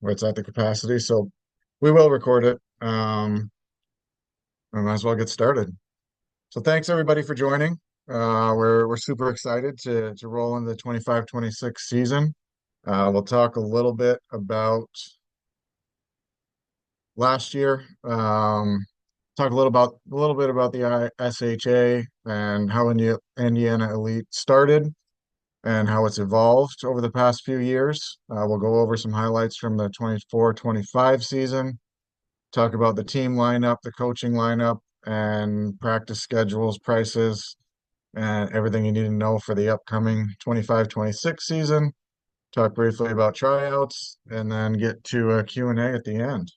where it's at the capacity. So we will record it. I might as well get started. So thanks everybody for joining. We're super excited to roll in the 25-26 season. We'll talk a little bit about last year. Talk a little bit about the SHA and how Indiana Elite started and how it's evolved over the past few years. We'll go over some highlights from the 24-25 season, talk about the team lineup, the coaching lineup, and practice schedules, prices, and everything you need to know for the upcoming 25-26 season. Talk briefly about tryouts, and then get to a Q&A at the end.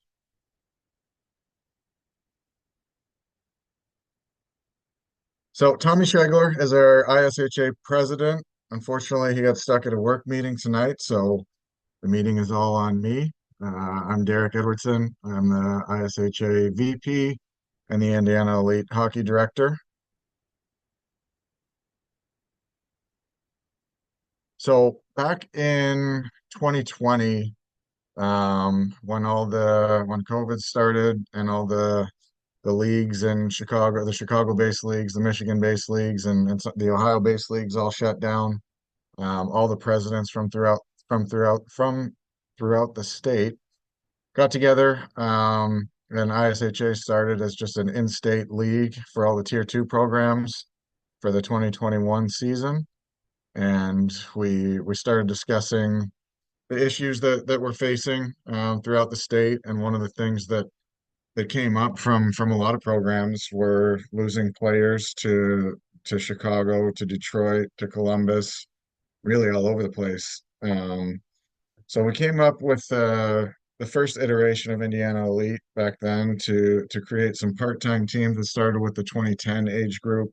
So Tommy Schegler is our ISHA president. Unfortunately, he got stuck at a work meeting tonight, so the meeting is all on me. I'm Derek Edwardson. I'm the ISHA VP and the Indiana Elite Hockey Director. So back in 2020, when COVID started and all the leagues in Chicago, the Chicago-based leagues, the Michigan-based leagues, and the Ohio-based leagues all shut down. All the presidents from throughout the state got together, and ISHA started as just an in-state league for all the Tier 2 programs for the 2021 season. And we started discussing the issues that we're facing throughout the state. And one of the things that came up from a lot of programs were losing players to Chicago, to Detroit, to Columbus, really all over the place. So we came up with the first iteration of Indiana Elite back then to create some part-time teams that started with the 2010 age group,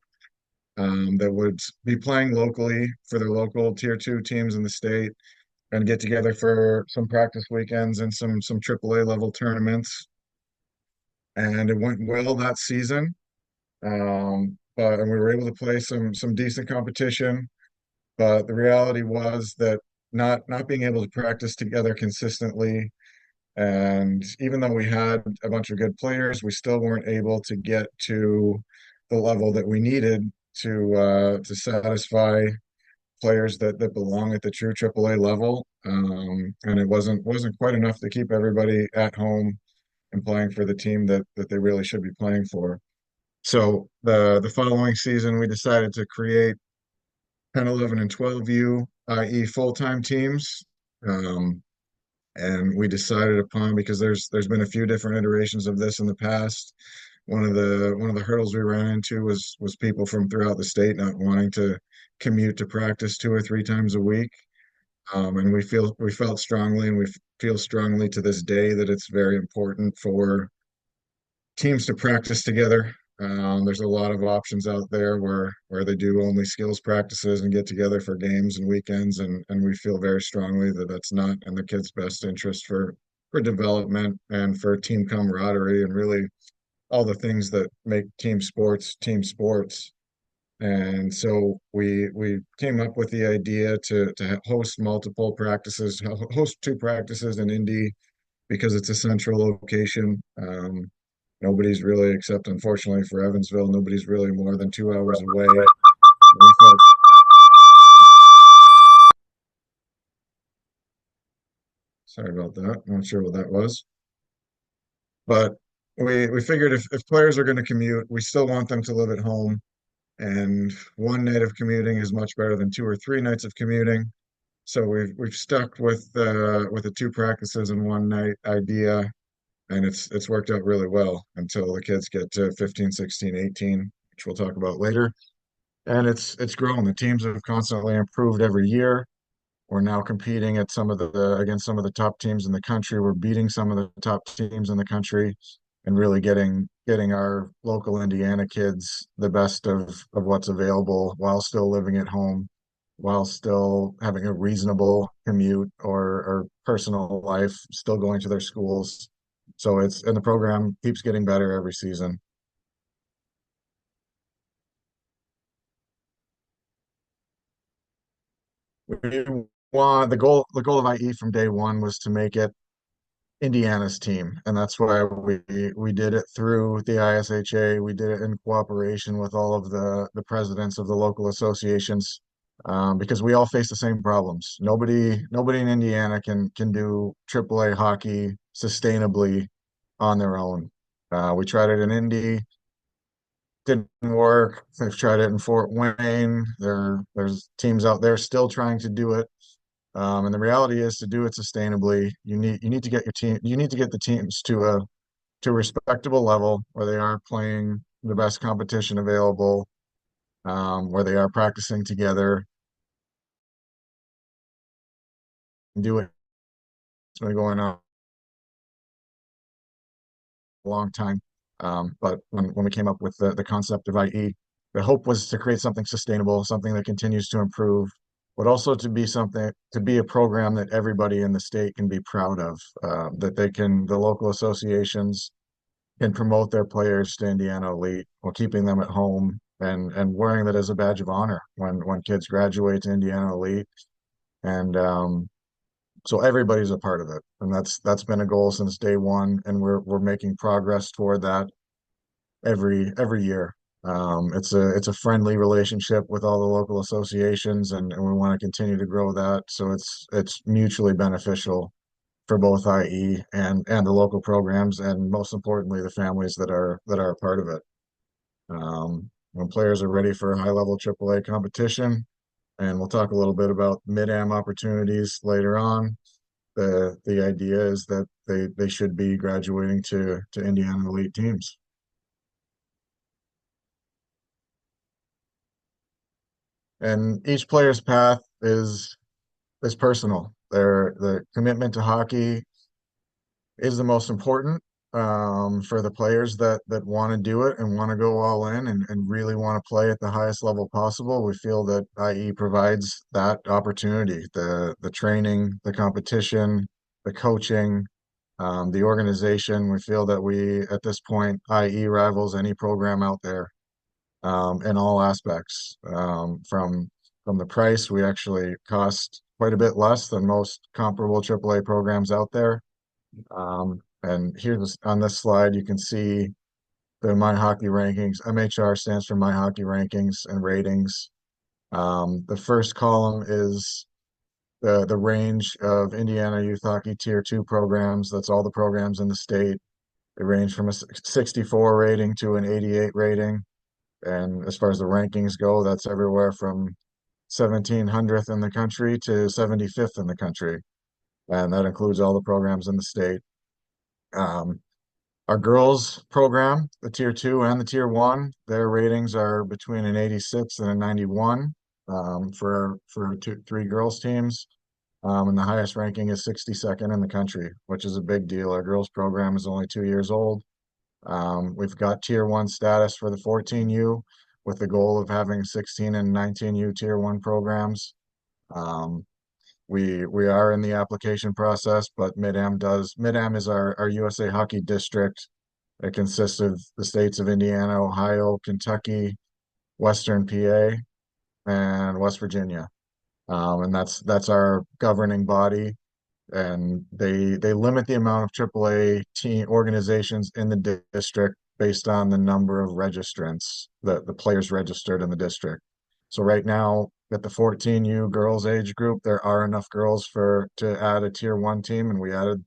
that would be playing locally for their local Tier 2 teams in the state and get together for some practice weekends and some AAA level tournaments. And it went well that season. And we were able to play some decent competition. But the reality was that not being able to practice together consistently, and even though we had a bunch of good players, we still weren't able to get to the level that we needed to satisfy players that belong at the true AAA level. And it wasn't quite enough to keep everybody at home and playing for the team that they really should be playing for. So the following season, we decided to create 10, 11, and 12U, i.e., full-time teams. Um, and we decided upon, because there's been a few different iterations of this in the past. One of the hurdles we ran into was people from throughout the state not wanting to commute to practice 2 or 3 times a week. And we felt strongly, and we feel strongly to this day, that it's very important for teams to practice together. There's a lot of options out there where they do only skills practices and get together for games and weekends, and we feel very strongly that that's not in the kids' best interest for development and for team camaraderie and really all the things that make team sports. And so we came up with the idea to host multiple practices, host 2 practices in Indy because it's a central location. Nobody's really, except unfortunately for Evansville, nobody's really more than 2 hours away. We felt, sorry about that. Not sure what that was, but we figured if players are going to commute, we still want them to live at home, and one night of commuting is much better than 2 or 3 nights of commuting. So we've stuck with the 2 practices and one night idea, and it's worked out really well until the kids get to 15, 16, 18, which we'll talk about later. And it's grown. The teams have constantly improved every year. We're now competing at against some of the top teams in the country. We're beating some of the top teams in the country and really getting our local Indiana kids the best of what's available while still living at home, while still having a reasonable commute or personal life, still going to their schools. So and the program keeps getting better every season. We want the goal of IE from day one was to make it Indiana's team, and that's why we did it through the ISHA. We did it in cooperation with all of the presidents of the local associations, because we all face the same problems. Nobody in Indiana can do AAA hockey sustainably on their own. We tried it in Indy, didn't work. They've tried it in Fort Wayne. There's teams out there still trying to do it. And the reality is to do it sustainably, you need to get your team, you need to get the teams to a respectable level where they are playing the best competition available, where they are practicing together and do it. It's been going on a long time. But when we came up with the concept of IE, the hope was to create something sustainable, something that continues to improve, but also to be something, to be a program that everybody in the state can be proud of, that the local associations can promote their players to Indiana Elite while keeping them at home and wearing that as a badge of honor when kids graduate to Indiana Elite. And so everybody's a part of it, and that's been a goal since day one, and we're making progress toward that every year. It's a friendly relationship with all the local associations, and we want to continue to grow that. So it's mutually beneficial for both IE and the local programs, and most importantly, the families that are a part of it. When players are ready for high level AAA competition, and we'll talk a little bit about mid-am opportunities later on. The idea is that they should be graduating to Indiana Elite teams. And each player's path is personal. The commitment to hockey is the most important, for the players that want to do it and want to go all in and really want to play at the highest level possible. We feel that IE provides that opportunity, the training, the competition, the coaching, the organization. We feel that we, at this point, IE rivals any program out there, in all aspects. From the price, we actually cost quite a bit less than most comparable AAA programs out there. And here's on this slide, you can see the My Hockey Rankings. MHR stands for My Hockey Rankings and Ratings. The first column is the range of Indiana Youth Hockey Tier 2 programs. That's all the programs in the state. They range from a 64 rating to an 88 rating. And as far as the rankings go, that's everywhere from 1700th in the country to 75th in the country. And that includes all the programs in the state. Um, Our girls program, the tier two and the tier one, their ratings are between an 86 and a 91, for three girls teams. And the highest ranking is 62nd in the country, which is a big deal. Our girls program is only 2 years old. We've got tier one status for the 14U with the goal of having 16 and 19U tier one programs. Um, we are in the application process, but Mid-Am is our USA Hockey District. It consists of the states of Indiana, Ohio, Kentucky, Western PA, and West Virginia. And that's our governing body. And they limit the amount of AAA team organizations in the district based on the number of registrants, the players registered in the district. So right now, at the 14U girls age group, there are enough girls to add a tier one team, and we added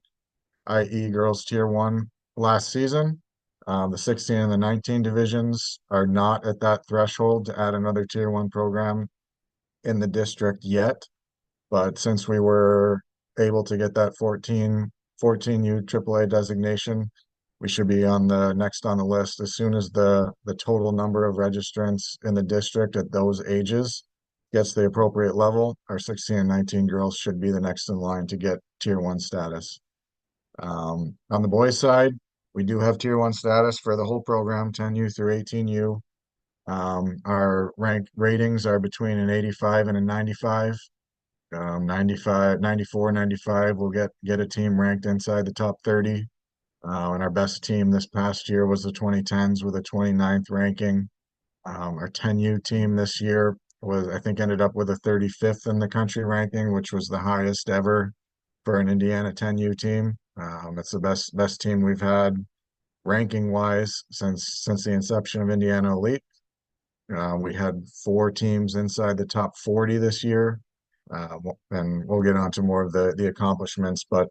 IE girls tier one last season. The 16 and the 19 divisions are not at that threshold to add another tier one program in the district yet. But since we were able to get that 14U AAA designation, we should be on the next on the list as soon as the total number of registrants in the district at those ages gets the appropriate level. Our 16 and 19 girls should be the next in line to get tier one status. On the boys side, we do have tier one status for the whole program, 10U through 18U. Our rank ratings are between an 85 and a 95. 95, 94, 95 will get a team ranked inside the top 30. And our best team this past year was the 2010s with a 29th ranking. Our 10U team this year I think, ended up with a 35th in the country ranking, which was the highest ever for an Indiana 10U team. It's the best team we've had ranking wise since the inception of Indiana Elite. We had four teams inside the top 40 this year. And we'll get on to more of the accomplishments, but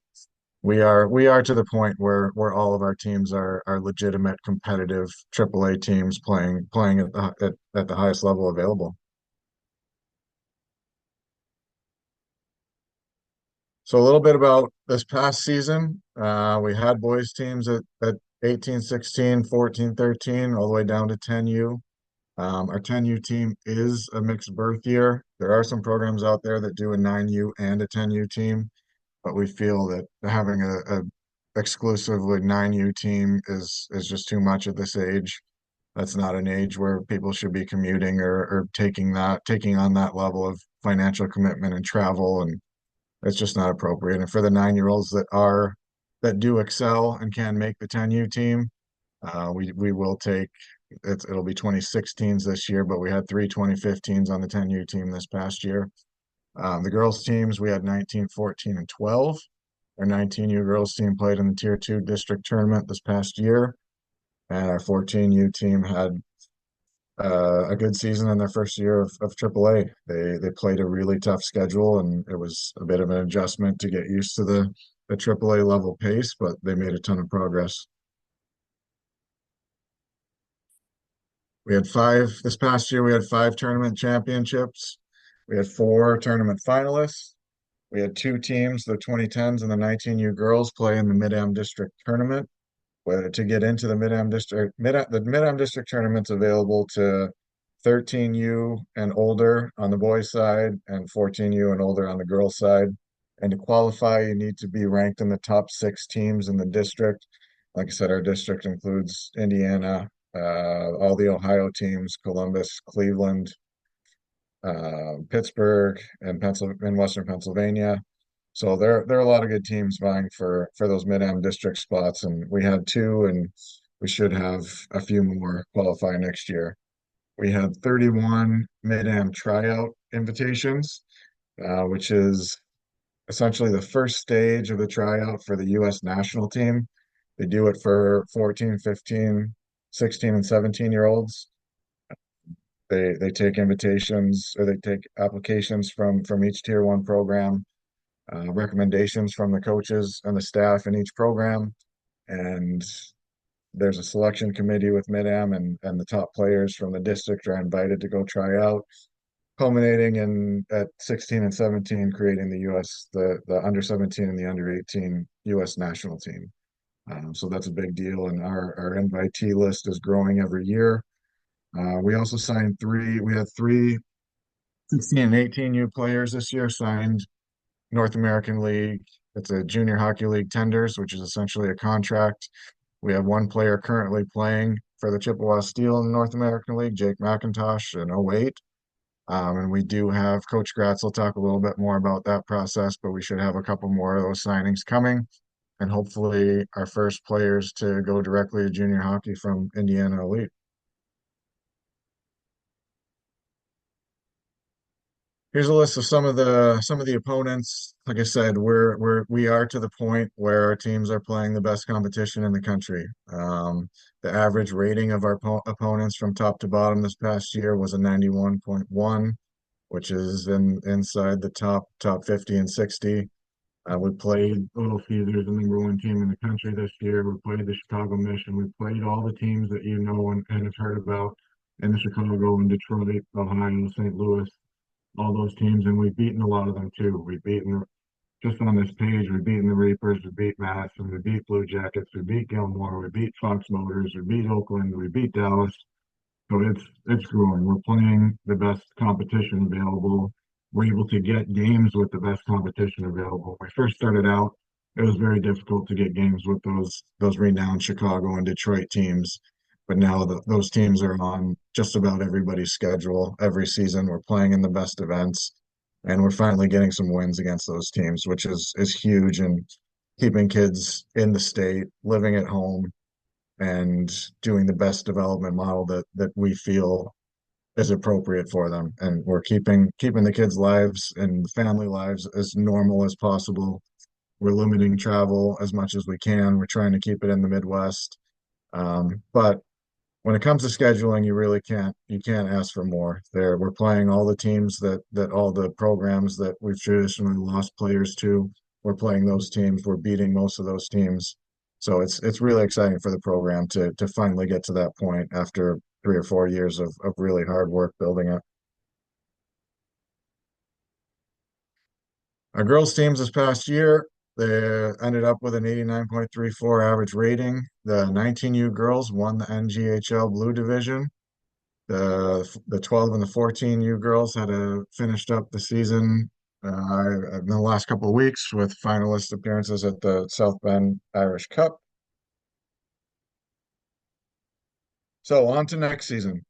we are to the point where all of our teams are legitimate competitive AAA teams playing at the highest level available. So a little bit about this past season. We had boys teams at 18, 16, 14, 13, all the way down to 10U. Our 10U team is a mixed birth year. There are some programs out there that do a 9U and a 10U team, but we feel that having a exclusively 9U team is just too much at this age. That's not an age where people should be commuting or taking on that level of financial commitment and travel, and it's just not appropriate. And for the 9-year-olds that do excel and can make the 10U team, we will take it'll be 2016s this year, but we had three 2015s on the 10U team this past year. The girls teams, we had 19, 14, and 12. Our 19U girls team played in the Tier 2 district tournament this past year, and our 14U team had a good season in their first year of AAA. They played a really tough schedule, and it was a bit of an adjustment to get used to the AAA level pace, but they made a ton of progress. We had five this past year. We had five tournament championships. We had four tournament finalists. We had two teams, the 2010s and the 19U girls, play in the Mid-Am District tournament. Whether to get into the Mid-Am District tournament's available to 13U and older on the boys' side and 14U and older on the girls' side. And to qualify, you need to be ranked in the top six teams in the district. Like I said, our district includes Indiana, all the Ohio teams, Columbus, Cleveland, Pittsburgh, and in Western Pennsylvania. So there are a lot of good teams vying for those Mid-Am district spots, and we had two, and we should have a few more qualify next year. We had 31 Mid-Am tryout invitations, which is essentially the first stage of the tryout for the U.S. national team. They do it for 14, 15, 16, and 17-year-olds. They take invitations or they take applications from each Tier 1 program, recommendations from the coaches and the staff in each program, and there's a selection committee with Mid-Am, and the top players from the district are invited to go try out, culminating in at 16 and 17 creating the under 17 and the under 18 U.S. national team. So that's a big deal, and our invitee list is growing every year. We also we had three 16 and 18U players this year signed North American League. It's a junior hockey league tenders, which is essentially a contract. We have one player currently playing for the Chippewa Steel in the North American League, Jake McIntosh, in 08. And we do have Coach Gratz will talk a little bit more about that process, but we should have a couple more of those signings coming. And hopefully our first players to go directly to junior hockey from Indiana Elite. Here's a list of some of the opponents. Like I said, we are to the point where our teams are playing the best competition in the country. The average rating of our opponents from top to bottom this past year was a 91.1, which is inside the top 50 and 60. We played Little Caesars, the #1 team in the country this year. We played the Chicago Mission. We played all the teams that you know and have heard about in the Chicago and Detroit, Ohio, St. Louis, all those teams, and we've beaten a lot of them too. We've beaten, just on this page, we've beaten the Reapers, we beat Madison, we beat Blue Jackets, we beat Gilmore, we beat Fox Motors, we beat Oakland, we beat Dallas. So it's growing. We're playing the best competition available. We're able to get games with the best competition available. When we first started out, it was very difficult to get games with those renowned Chicago and Detroit teams. But now those teams are on just about everybody's schedule every season. We're playing in the best events, and we're finally getting some wins against those teams, which is huge and keeping kids in the state, living at home, and doing the best development model that we feel is appropriate for them. And we're keeping the kids' lives and family lives as normal as possible. we're limiting travel as much as we can. We're trying to keep it in the Midwest. But when it comes to scheduling, you can't ask for more. We're playing all the teams that all the programs that we've traditionally lost players to. We're playing those teams. We're beating most of those teams. So it's really exciting for the program to finally get to that point after 3 or 4 years of really hard work building it. Our girls teams this past year, they ended up with an 89.34 average rating. The 19U girls won the NGHL Blue Division. The 12 and the 14U girls had finished up the season in the last couple of weeks with finalist appearances at the South Bend Irish Cup. So on to next season.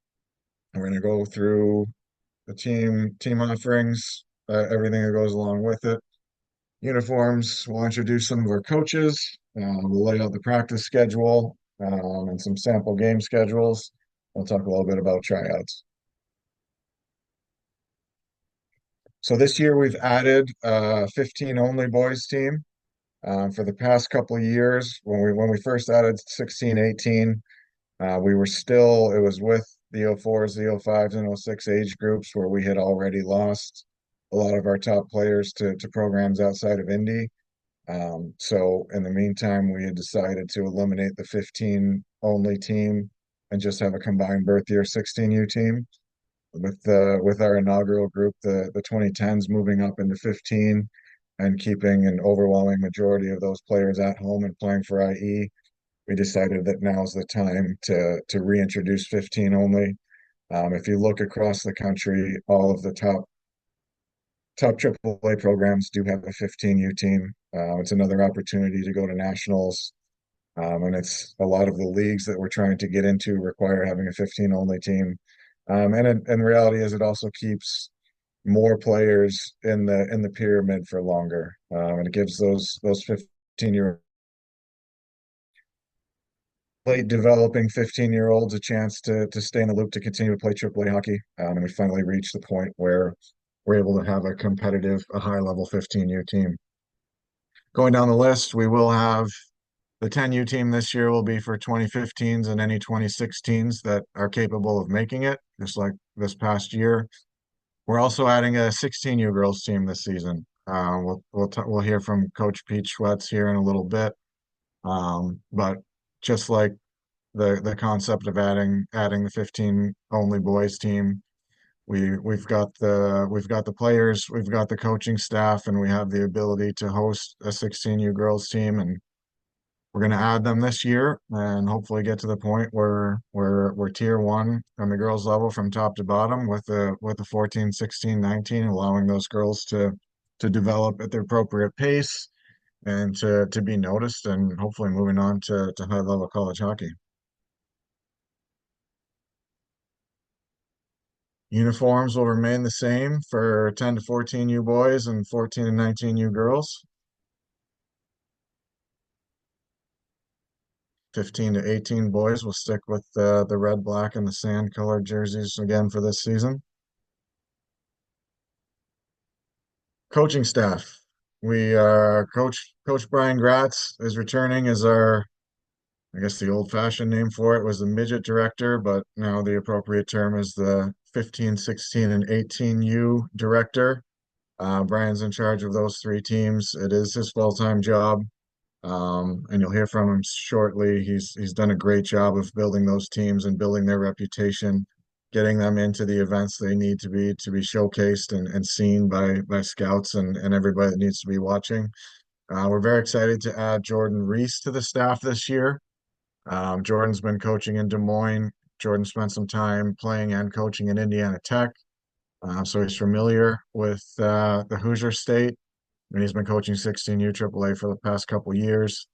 We're going to go through the team offerings, everything that goes along with it. Uniforms. We'll introduce some of our coaches. We'll lay out the practice schedule and some sample game schedules. We'll talk a little bit about tryouts. So this year we've added a 15 only boys team. For the past couple of years, when we first added 16, 18, we were still, it was with the 04s, the 05s, and 06 age groups where we had already lost a lot of our top players to programs outside of Indy. So in the meantime, we had decided to eliminate the 15 only team and just have a combined birth year 16U team with our inaugural group, the 2010s moving up into 15 and keeping an overwhelming majority of those players at home and playing for IE. We decided that now's the time to reintroduce 15 only. If you look across the country, all of the top AAA programs do have a 15U team. It's another opportunity to go to nationals. And it's a lot of the leagues that we're trying to get into require having a 15 only team. And reality is it also keeps more players in the pyramid for longer. And it gives those 15-year late developing 15-year-olds a chance to stay in the loop to continue to play AAA hockey. And we finally reached the point where we're able to have a competitive, a high level 15U team. Going down the list, we will have the 10U team this year will be for 2015s and any 2016s that are capable of making it, just like this past year. We're also adding a 16U girls team this season. We'll hear from Coach Pete Schwetz here in a little bit. But just like the concept of adding the 15 only boys team, we've got the players, we've got the coaching staff, and we have the ability to host a 16U girls team, and we're going to add them this year and hopefully get to the point where we're tier one on the girls level from top to bottom with the 14, 16, 19, allowing those girls to develop at their appropriate pace and to be noticed and hopefully moving on to high level college hockey. Uniforms will remain the same for 10 to 14U boys and 14 and 19U girls. 15 to 18 boys will stick with the red, black, and the sand colored jerseys again for this season. Coaching staff. Coach Brian Gratz is returning as our, I guess the old-fashioned name for it was the midget director, but now the appropriate term is the 15, 16, and 18U director. Brian's in charge of those three teams. It is his full-time job. And you'll hear from him shortly. He's done a great job of building those teams and building their reputation, getting them into the events they need to be showcased and seen by scouts and everybody that needs to be watching. We're very excited to add Jordan Reese to the staff this year. Jordan's been coaching in Des Moines. Jordan spent some time playing and coaching in Indiana Tech. So he's familiar with the Hoosier State, and he's been coaching 16U AAA for the past couple years.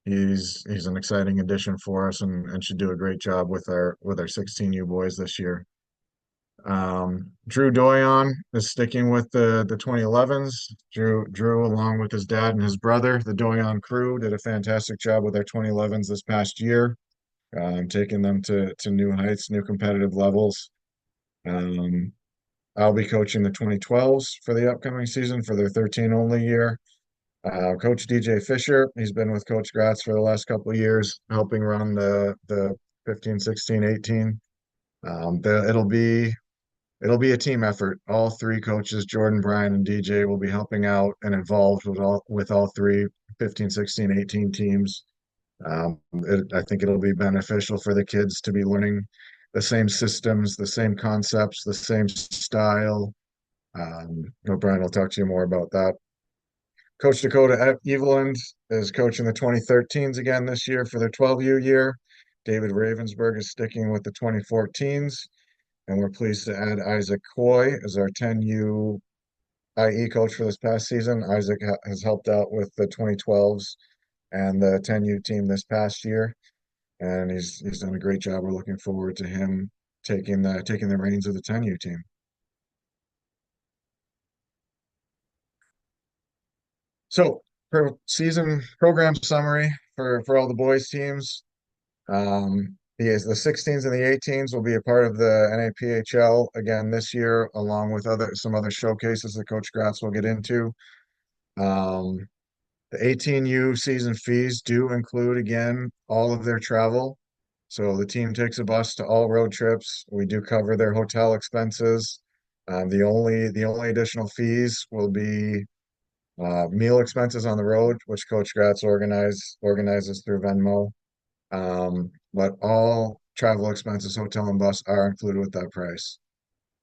He's an exciting addition for us and should do a great job with our 16U boys this year. Drew Doyon is sticking with the 2011s. Drew, along with his dad and his brother, the Doyon crew, did a fantastic job with their 2011s this past year, taking them to new heights, new competitive levels. Um, I'll be coaching the 2012s for the upcoming season for their 13 only year. Coach DJ Fisher, he's been with Coach Gratz for the last couple of years, helping run the 15, 16, 18. It'll be a team effort. All three coaches, Jordan, Brian, and DJ, will be helping out and involved with all three 15, 16, 18 teams. I think it'll be beneficial for the kids to be learning the same systems, the same concepts, the same style. Brian will talk to you more about that. Coach Dakota Eveland is coaching the 2013s again this year for their 12U year. David Ravensburg is sticking with the 2014s, and we're pleased to add Isaac Coy as our 10U IE coach for this past season. Isaac has helped out with the 2012s and the 10U team this past year, and he's done a great job. We're looking forward to him taking the reins of the 10U team. So, season program summary for all the boys teams. The 16s and the 18s will be a part of the NAPHL again this year, along with some other showcases that Coach Gratz will get into. Um, the 18U season fees do include again all of their travel. So the team takes a bus to all road trips. We do cover their hotel expenses. The only additional fees will be meal expenses on the road, which Coach Gratz organizes through Venmo. But all travel expenses, hotel and bus are included with that price.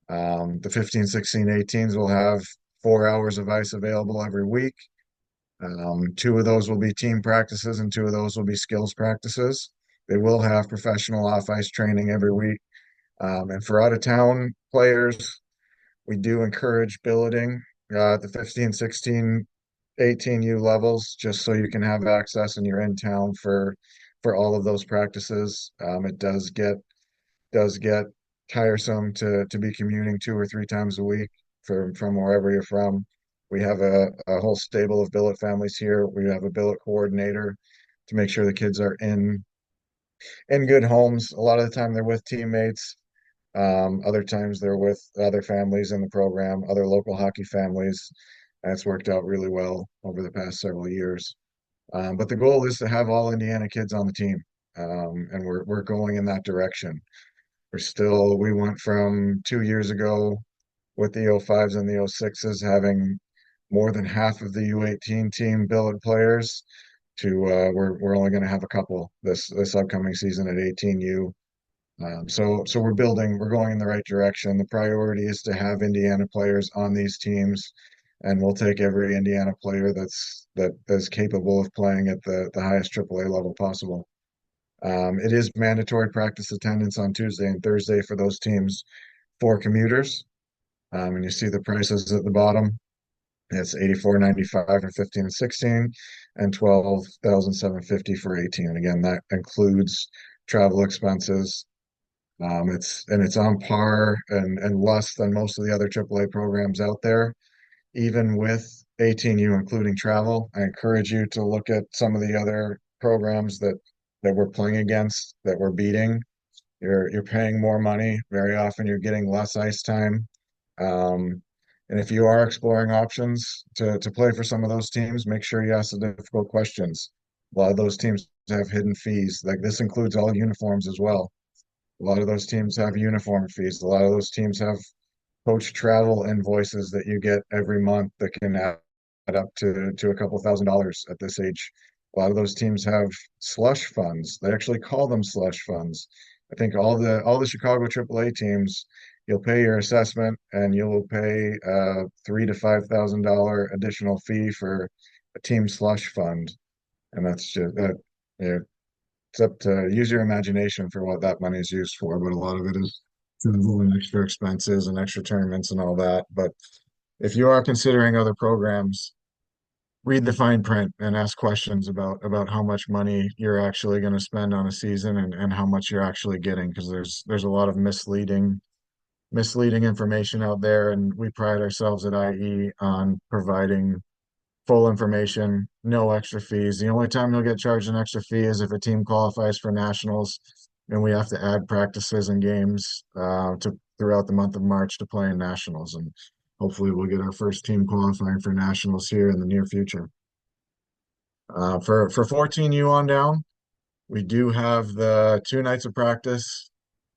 The 15, 16, 18s will have 4 hours of ice available every week. Two of those will be team practices and two of those will be skills practices. They will have professional off ice training every week. And for out of town players, we do encourage billeting at the 15, 16, 18U levels, just so you can have access and you're in town for all of those practices. It does get tiresome to be commuting 2 or 3 times a week from wherever you're from. We have a whole stable of billet families here. We have a billet coordinator to make sure the kids are in good homes. A lot of the time they're with teammates. Other times they're with other families in the program, other local hockey families. And it's worked out really well over the past several years. But the goal is to have all Indiana kids on the team. And we're going in that direction. We went from 2 years ago with the O5s and the O6s having more than half of the U18 team billet players to we're only going to have a couple this upcoming season at 18U. So we're going in the right direction. The priority is to have Indiana players on these teams, and we'll take every Indiana player that is capable of playing at the highest AAA level possible. It is mandatory practice attendance on Tuesday and Thursday for those teams for commuters. And you see the prices at the bottom. It's 84.95 for 15 and 16 and 12,750 for 18. And again, that includes travel expenses. It's on par and less than most of the other AAA programs out there, even with 18U including travel. I encourage you to look at some of the other programs that we're playing against, that we're beating. You're paying more money. Very often you're getting less ice time. Um, and if you are exploring options to play for some of those teams, make sure you ask the difficult questions. A lot of those teams have hidden fees. Like this includes all uniforms as well. A lot of those teams have uniform fees. A lot of those teams have coach travel invoices that you get every month that can add up to a couple $1,000s at this age. A lot of those teams have slush funds. They actually call them slush funds. I think all the Chicago AAA teams, you'll pay your assessment and you'll pay a $3,000 to $5,000 additional fee for a team slush fund, and that's just that. Yeah, it's up to use your imagination for what that money is used for, but a lot of it is travel and extra expenses and extra tournaments and all that. But if you are considering other programs, read the fine print and ask questions about how much money you're actually going to spend on a season and how much you're actually getting, because there's a lot of misleading information out there, and we pride ourselves at IE on providing full information, no extra fees. The only time you'll get charged an extra fee is if a team qualifies for nationals and we have to add practices and games to throughout the month of March to play in nationals. And hopefully we'll get our first team qualifying for nationals here in the near future. For 14U on down, we do have the 2 nights of practice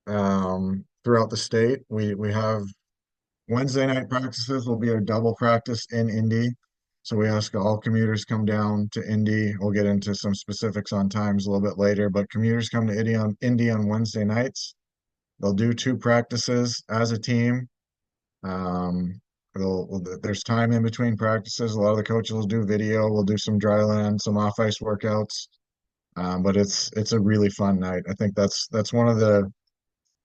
throughout the state. We have Wednesday night practices will be our double practice in Indy. So we ask all commuters come down to Indy. We'll get into some specifics on times a little bit later, but commuters come to Indy on Wednesday nights. They'll do 2 practices as a team. Um, there's time in between practices. A lot of the coaches will do video. We'll do some dry land, some off ice workouts. But it's a really fun night. I think that's one of the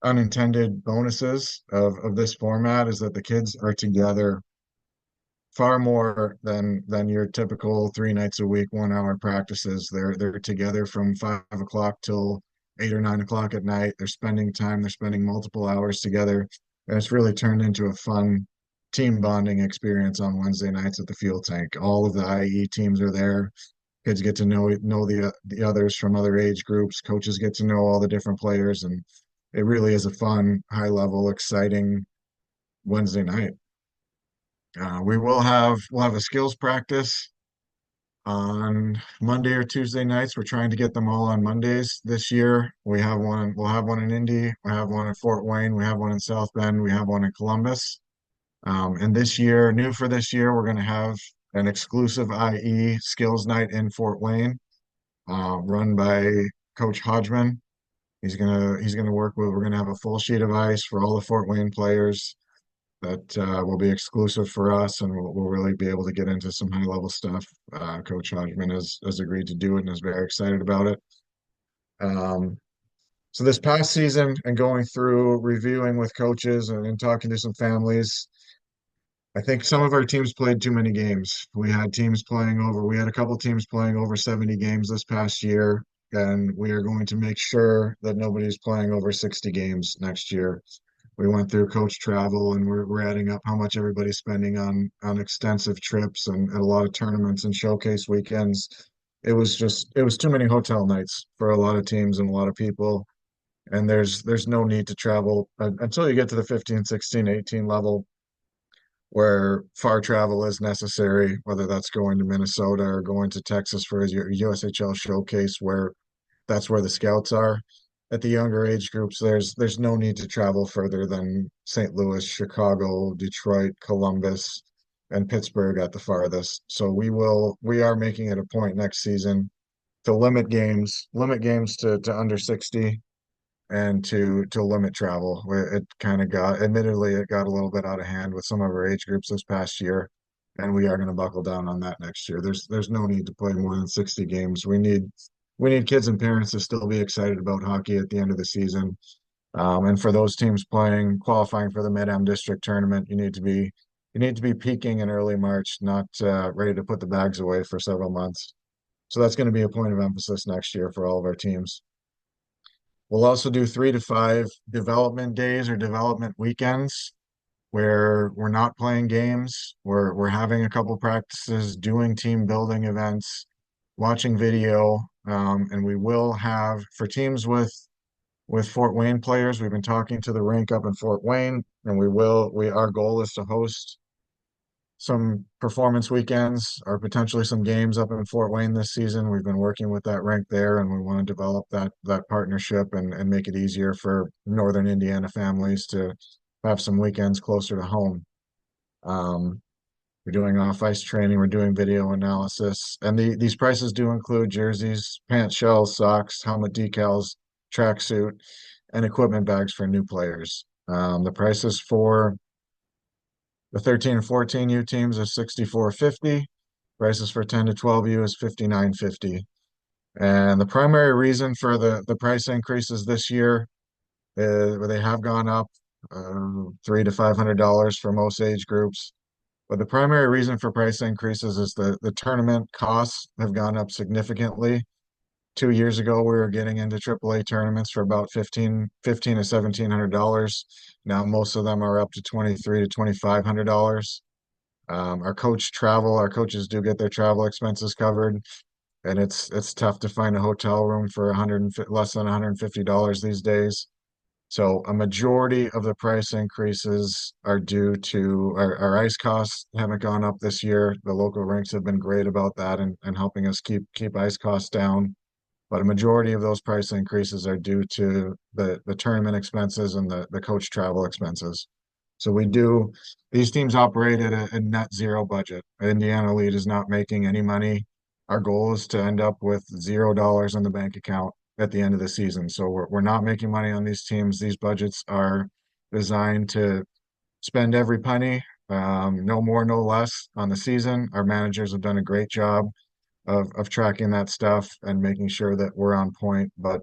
unintended bonuses of this format is that the kids are together far more than your typical 3 nights a week, 1 hour practices. They're together from 5 o'clock till 8 or 9 o'clock at night. They're spending time, they're spending multiple hours together. And it's really turned into a fun team bonding experience on Wednesday nights at the fuel tank. All of the IE teams are there. Kids get to know the others from other age groups. Coaches get to know all the different players, and it really is a fun, high level, exciting Wednesday night. We'll have a skills practice on Monday or Tuesday nights. We're trying to get them all on Mondays this year. We'll have one in Indy, we have one in Fort Wayne, we have one in South Bend, we have one in Columbus. And this year, new for this year, we're going to have an exclusive IE skills night in Fort Wayne, run by Coach Hodgman. He's gonna work with. We're gonna have a full sheet of ice for all the Fort Wayne players that will be exclusive for us, and we'll really be able to get into some high level stuff. Coach Hodgman has agreed to do it and is very excited about it. Um, so this past season and going through reviewing with coaches and talking to some families, I think some of our teams played too many games. We had a couple teams playing over 70 games this past year, and we are going to make sure that nobody's playing over 60 games next year. We went through coach travel and we're adding up how much everybody's spending on extensive trips and a lot of tournaments and showcase weekends. It was too many hotel nights for a lot of teams and a lot of people. And there's no need to travel until you get to the 15, 16, 18 level where far travel is necessary, whether that's going to Minnesota or going to Texas for your USHL showcase, where that's where the scouts are. At the younger age groups, there's no need to travel further than St. Louis, Chicago, Detroit, Columbus, and Pittsburgh at the farthest. So we are making it a point next season to limit games to under 60 and to limit travel. Where it kind of got, admittedly, it got a little bit out of hand with some of our age groups this past year, and we are going to buckle down on that next year. There's no need to play more than 60 games. We need kids and parents to still be excited about hockey at the end of the season. And for those teams qualifying for the Mid-Am District tournament, you need to be peaking in early March, not ready to put the bags away for several months. So that's going to be a point of emphasis next year for all of our teams. We'll also do 3 to 5 development days or development weekends where we're not playing games. We're having a couple practices, doing team building events, watching video, and we will have for teams with Fort Wayne players. We've been talking to the rink up in Fort Wayne, and our goal is to host some performance weekends or potentially some games up in Fort Wayne this season. We've been working with that rink there, and we want to develop that partnership and make it easier for Northern Indiana families to have some weekends closer to home. Um, we're doing off-ice training, we're doing video analysis, and these prices do include jerseys, pant shells, socks, helmet decals, tracksuit, and equipment bags for new players. The prices for the 13 and 14U teams is 64.50. Prices for 10 to 12U is 59.50. And the primary reason for the price increases this year is where they have gone up $300 to $500 for most age groups. But the primary reason for price increases is the tournament costs have gone up significantly. 2 years ago, we were getting into AAA tournaments for about fifteen to $1,700. Now most of them are up to 23 to $2,500. Our coaches do get their travel expenses covered, and it's tough to find a hotel room for less than $150 these days. So a majority of the price increases are due to our ice costs haven't gone up this year. The local rinks have been great about that and helping us keep ice costs down. But a majority of those price increases are due to the tournament expenses and the coach travel expenses. So these teams operate at a net zero budget. Indiana Elite is not making any money. Our goal is to end up with $0 in the bank account at the end of the season. So we're not making money on these teams. These budgets are designed to spend every penny, no more, no less on the season. Our managers have done a great job of tracking that stuff and making sure that we're on point. But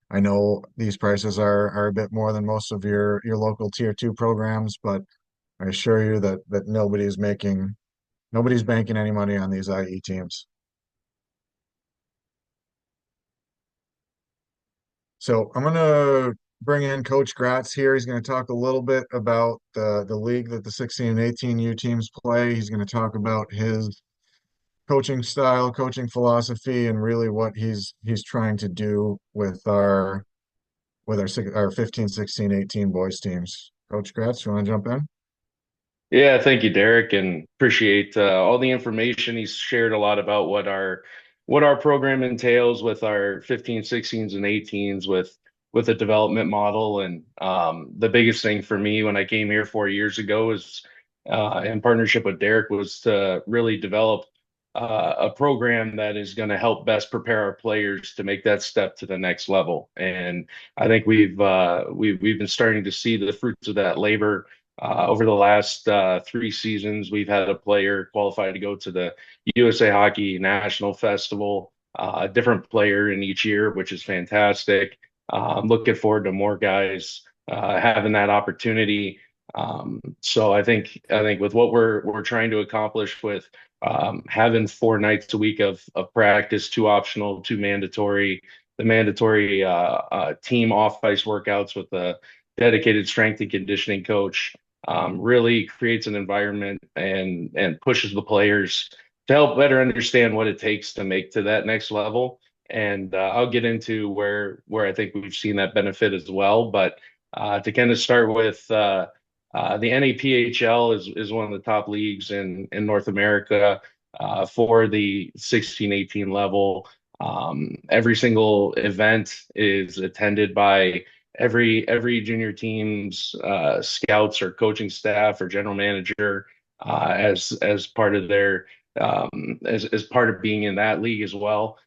I know these prices are a bit more than most of your local tier two programs, but I assure you that nobody's banking any money on these IE teams. So I'm gonna bring in Coach Gratz here. He's going to talk a little bit about the league that the 16 and 18 U teams play. He's going to talk about his coaching style, coaching philosophy, and really what he's trying to do with our 15, 16, 18 boys teams. Coach Gratz, you want to jump in? Yeah, thank you, Derek, and appreciate all the information. He's shared a lot about what our program entails with our 15, 16s, and 18s with a development model. And the biggest thing for me when I came here 4 years ago is in partnership with Derek was to really develop a program that is going to help best prepare our players to make that step to the next level. And I think we've been starting to see the fruits of that labor over the last 3 seasons. We've had a player qualify to go to the USA Hockey National Festival, a different player in each year, which is fantastic. I'm looking forward to more guys having that opportunity. So I think with what we're trying to accomplish with having 4 nights a week of practice, two optional, two mandatory, the mandatory team off ice workouts with a dedicated strength and conditioning coach really creates an environment and pushes the players to help better understand what it takes to make to that next level. And I'll get into where I think we've seen that benefit as well. But to kind of start with, the NAPHL is one of the top leagues in North America for the 16-18 level. Every single event is attended by every junior team's scouts or coaching staff or general manager as part of their as part of being in that league as well.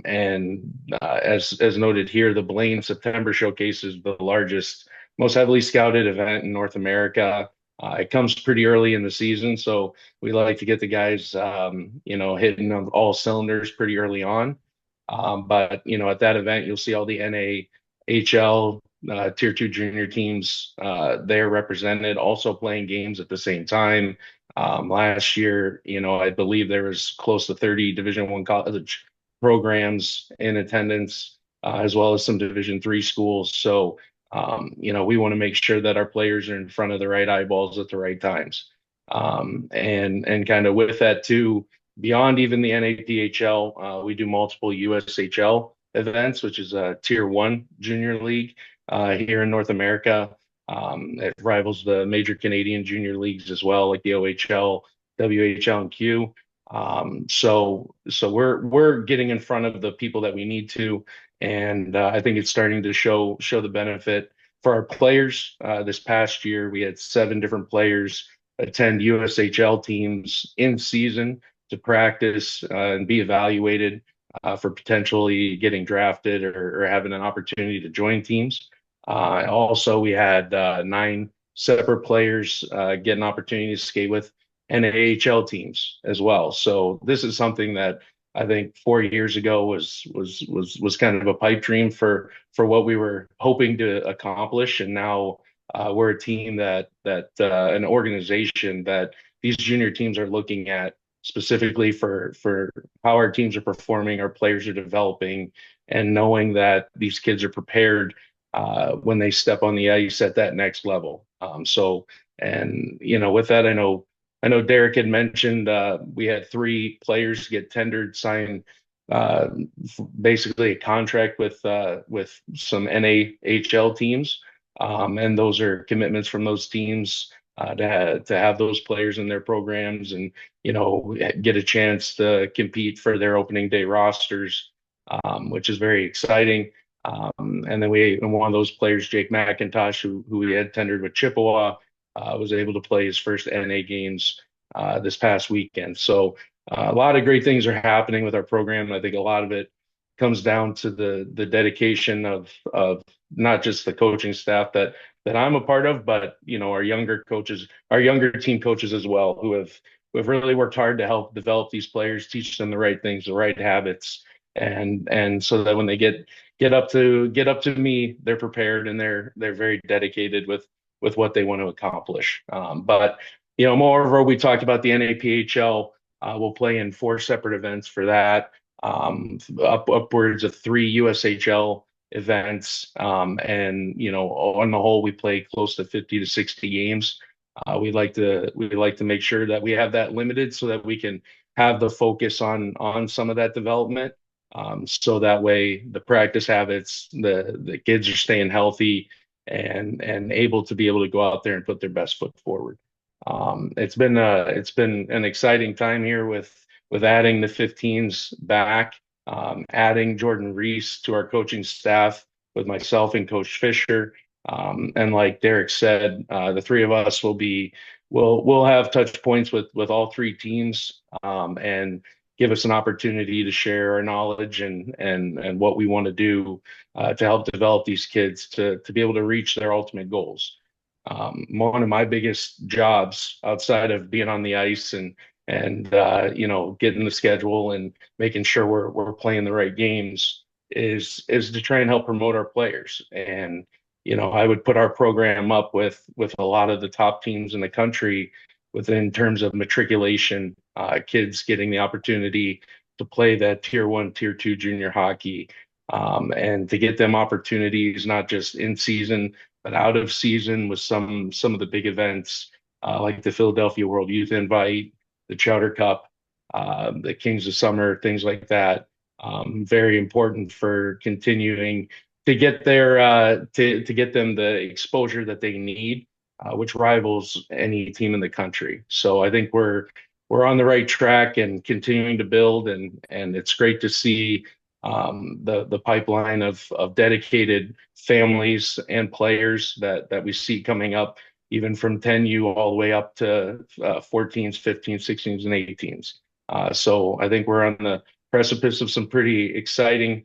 And as noted here, the Blaine September Showcase is the largest, most heavily scouted event in North America. It comes pretty early in the season, so we like to get the guys, hitting on all cylinders pretty early on. But at that event, you'll see all the NAHL Tier 2 junior teams there represented, also playing games at the same time. Last year, I believe there was close to 30 Division I college programs in attendance, as well as some Division III schools. So, we want to make sure that our players are in front of the right eyeballs at the right times. And kind of with that too, beyond even the NAPHL, we do multiple USHL events, which is a Tier 1 junior league here in North America. It rivals the major Canadian junior leagues as well, like the OHL, WHL, and Q. So we're getting in front of the people that we need to, and I think it's starting to show the benefit for our players. This past year, we had 7 different players attend USHL teams in season to practice and be evaluated for potentially getting drafted or having an opportunity to join teams. Also, we had 9 separate players get an opportunity to skate with NAHL teams as well. So this is something that I think 4 years ago was kind of a pipe dream for what we were hoping to accomplish, and now we're a team that an organization that these junior teams are looking at specifically for how our teams are performing, our players are developing, and knowing that these kids are prepared when they step on the ice at that next level. And with that, I know Derek had mentioned we had 3 players get tendered, sign uh, basically a contract with some NAHL teams, and those are commitments from those teams to have those players in their programs, and get a chance to compete for their opening day rosters, which is very exciting. And then and one of those players, Jake McIntosh, who we had tendered with Chippewa, was able to play his first NA games this past weekend. So a lot of great things are happening with our program. I think a lot of it comes down to the dedication of not just the coaching staff that I'm a part of, but our younger coaches, our younger team coaches as well, who have really worked hard to help develop these players, teach them the right things, the right habits, and so that when they get up to me, they're prepared and they're very dedicated with what they want to accomplish. But moreover, we talked about the NAPHL. We'll play in 4 separate events for that, upwards of 3 USHL events, and on the whole, we play close to 50 to 60 games. We like to make sure that we have that limited so that we can have the focus on some of that development, so that way the practice habits, the kids are staying healthy and able to be able to go out there and put their best foot forward. It's been an exciting time here with adding the 15s back, adding Jordan Reese to our coaching staff with myself and Coach Fisher. And like Derek said, the three of us we'll have touch points with all 3 teams, and give us an opportunity to share our knowledge and what we want to do to help develop these kids to be able to reach their ultimate goals. One of my biggest jobs outside of being on the ice and getting the schedule and making sure we're playing the right games is to try and help promote our players. And I would put our program up with a lot of the top teams in the country within terms of matriculation, kids getting the opportunity to play that tier 1, tier 2 junior hockey, and to get them opportunities not just in season but out of season with some of the big events, like the Philadelphia World Youth Invite, the Chowder Cup, the Kings of Summer, things like that. Very important for continuing to get to get them the exposure that they need, which rivals any team in the country. So I think we're on the right track and continuing to build, and it's great to see the pipeline of dedicated families and players that we see coming up, even from 10U all the way up to 14s, 15s, 16s, and 18s. So I think we're on the precipice of some pretty exciting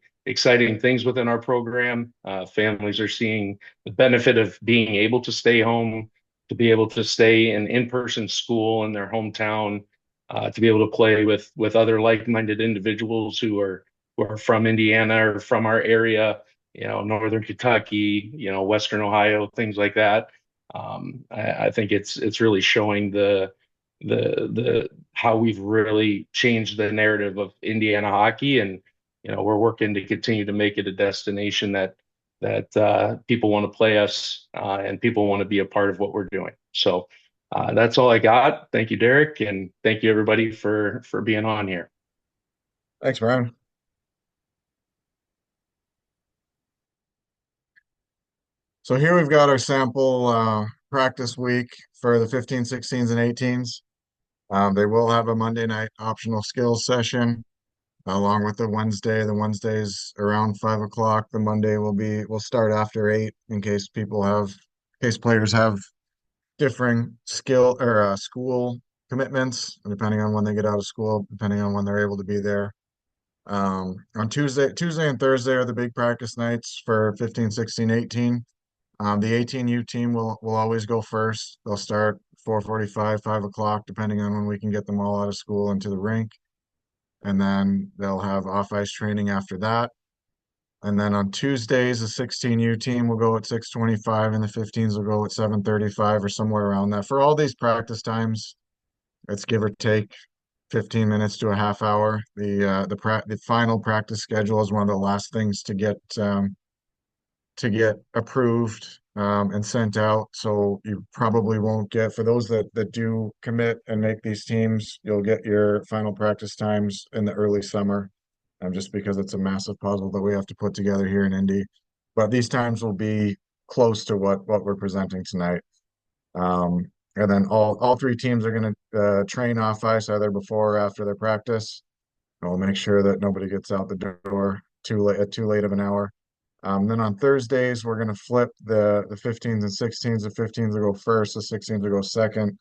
things within our program. Families are seeing the benefit of being able to stay home, to be able to stay in in-person school in their hometown, to be able to play with other like-minded individuals who are from Indiana or from our area, Northern Kentucky, Western Ohio, things like that. I think it's really showing the how we've really changed the narrative of Indiana hockey, and we're working to continue to make it a destination that people want to play us, and people want to be a part of what we're doing. So that's all I got. Thank you, Derek, and thank you everybody for being on here. Thanks, Brian. So here we've got our sample practice week for the 15, 16s, and 18s. They will have a Monday night optional skills session along with the Wednesday. The Wednesday's around 5 o'clock. The Monday will start after 8 in case players have differing skill or school commitments, depending on when they get out of school, depending on when they're able to be there. On Tuesday and Thursday are the big practice nights for 15, 16, 18. The 18U team will always go first. They'll start 4:45, 5 o'clock, depending on when we can get them all out of school into the rink. And then they'll have off ice training after that. And then on Tuesdays, the 16U team will go at 6:25 and the 15s will go at 7:35 or somewhere around that. For all these practice times, it's give or take 15 minutes to a half hour. The final practice schedule is one of the last things to get approved and sent out. So you probably won't get, for those that do commit and make these teams, you'll get your final practice times in the early summer. just because it's a massive puzzle that we have to put together here in Indy. But these times will be close to what we're presenting tonight. Um, and then all three teams are going to train off ice either before or after their practice. And we'll make sure that nobody gets out the door too late of an hour. Then on Thursdays, we're going to flip the 15s and 16s. The 15s will go first, the 16s will go second,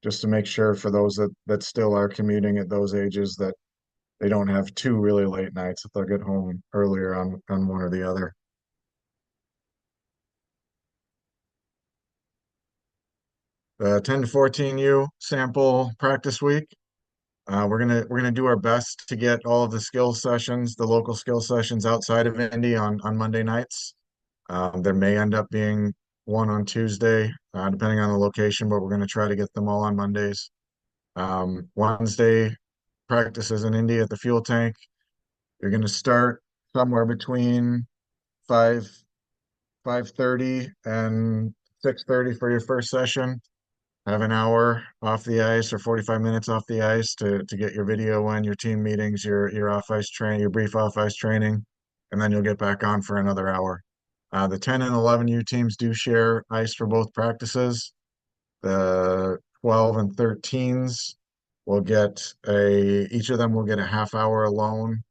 just to make sure for those that still are commuting at those ages that they don't have two really late nights, that they'll get home earlier on one or the other. The 10 to 14U sample practice week. We're gonna do our best to get all of the skill sessions, the local skill sessions outside of Indy on Monday nights. There may end up being one on Tuesday, depending on the location, but we're going to try to get them all on Mondays. Wednesday practices in Indy at the fuel tank. You're going to start somewhere between 5 5:30 and 6:30 for your first session. Have an hour off the ice or 45 minutes off the ice to get your video in, your team meetings, your off ice training, your brief off ice training, and then you'll get back on for another hour. The 10 and 11U teams do share ice for both practices. The 12 and 13s will get each of them will get a half hour alone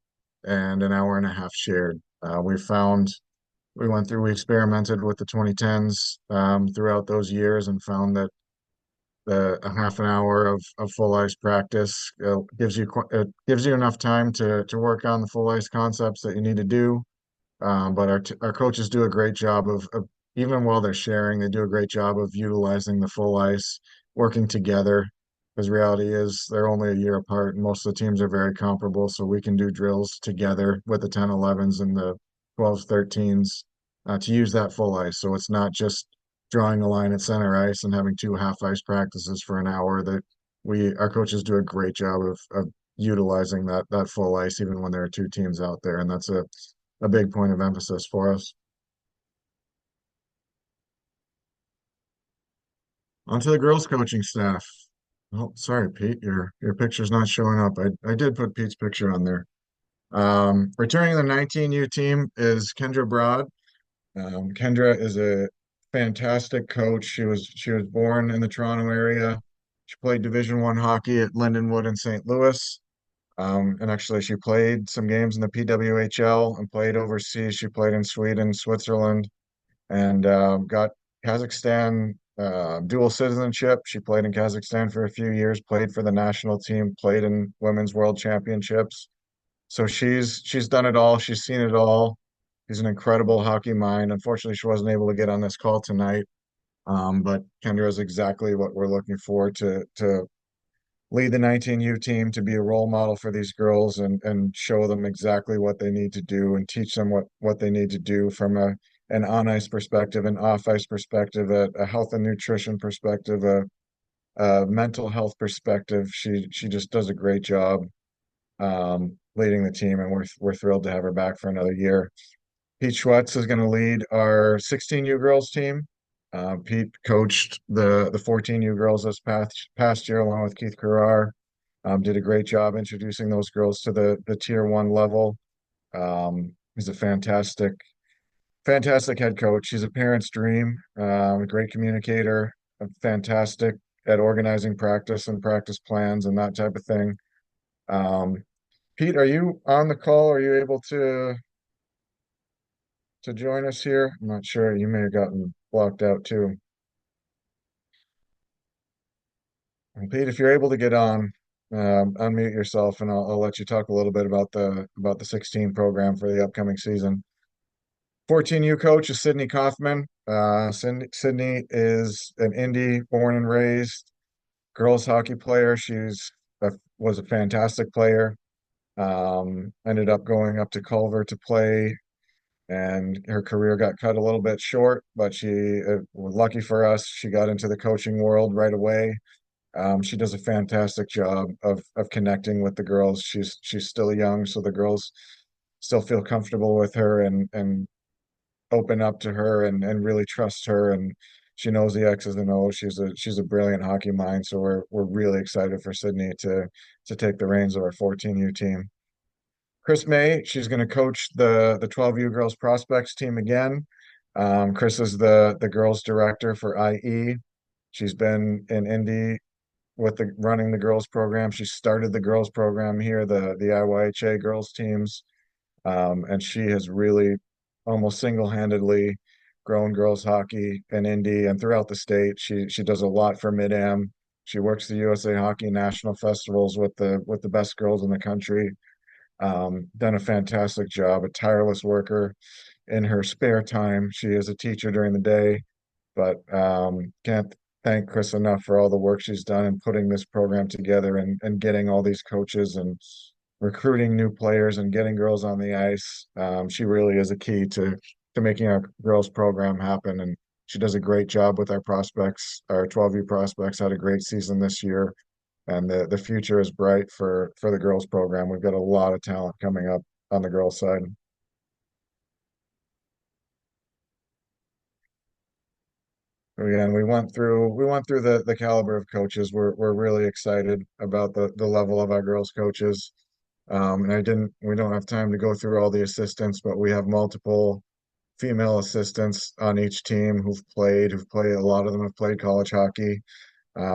and an hour and a half shared. We experimented with the 2010s throughout those years and found that a half an hour of full ice practice it gives you enough time to work on the full ice concepts that you need to do. But our coaches do a great job of even while they're sharing, they do a great job of utilizing the full ice, working together. Because reality is they're only a year apart, and most of the teams are very comparable. So we can do drills together with the 10 11s and the 12s, 13s to use that full ice. So it's not just drawing a line at center ice and having two half ice practices for an hour. That our coaches do a great job of utilizing that full ice even when there are two teams out there, and that's a big point of emphasis for us. Onto the girls coaching staff. Oh, sorry, Pete, your picture's not showing up. I did put Pete's picture on there. Returning the 19U team is Kendra Broad. Kendra is a fantastic coach. She was born in the Toronto area. She played Division I hockey at Lindenwood in St. Louis. And actually, she played some games in the PWHL and played overseas. She played in Sweden, Switzerland, and got Kazakhstan dual citizenship. She played in Kazakhstan for a few years, played for the national team, played in women's world championships. So she's done it all. She's seen it all. She's an incredible hockey mind. Unfortunately, she wasn't able to get on this call tonight. But Kendra is exactly what we're looking for to lead the 19U team, to be a role model for these girls and show them exactly what they need to do and teach them what they need to do from an on ice perspective, an off ice perspective, a health and nutrition perspective, a mental health perspective. She just does a great job leading the team, and we're thrilled to have her back for another year. Pete Schwetz is going to lead our 16U girls team. Pete coached the 14U girls this past year along with Keith Carrar. Did a great job introducing those girls to the tier one level. He's a fantastic head coach. He's a parent's dream, a great communicator, fantastic at organizing practice and practice plans and that type of thing. Um, Pete, are you on the call? Are you able to join us here? I'm not sure. You may have gotten blocked out too. And Pete, if you're able to get on, unmute yourself, and I'll let you talk a little bit about the 16 program for the upcoming season. 14U coach is Sydney Kaufman. Sydney is an Indy born and raised girls hockey player. Was a fantastic player. Ended up going up to Culver to play, and her career got cut a little bit short, but she was lucky for us. She got into the coaching world right away. She does a fantastic job of connecting with the girls. She's still young, so the girls still feel comfortable with her and open up to her and really trust her. And she knows the X's and O's. She's a brilliant hockey mind. So we're really excited for Sydney to take the reins of our 14U team. Chris May, she's going to coach the 12U girls prospects team again. Chris is the girls director for IE. She's been in Indy with the running the girls program. She started the girls program here, the IYHA girls teams, and she has really almost single-handedly grown girls hockey in Indy and throughout the state. She does a lot for Mid-Am. She works the USA Hockey National Festivals with the best girls in the country. Done a fantastic job, a tireless worker in her spare time. She is a teacher during the day, but can't thank Chris enough for all the work she's done in putting this program together and getting all these coaches and recruiting new players and getting girls on the ice. She really is a key to making our girls program happen, and she does a great job with our prospects. Our 12U prospects had a great season this year, and the future is bright for the girls program. We've got a lot of talent coming up on the girls side. Again, we went through the caliber of coaches. We're really excited about the level of our girls coaches. And we don't have time to go through all the assistants, but we have multiple female assistants on each team who've played. A lot of them have played college hockey.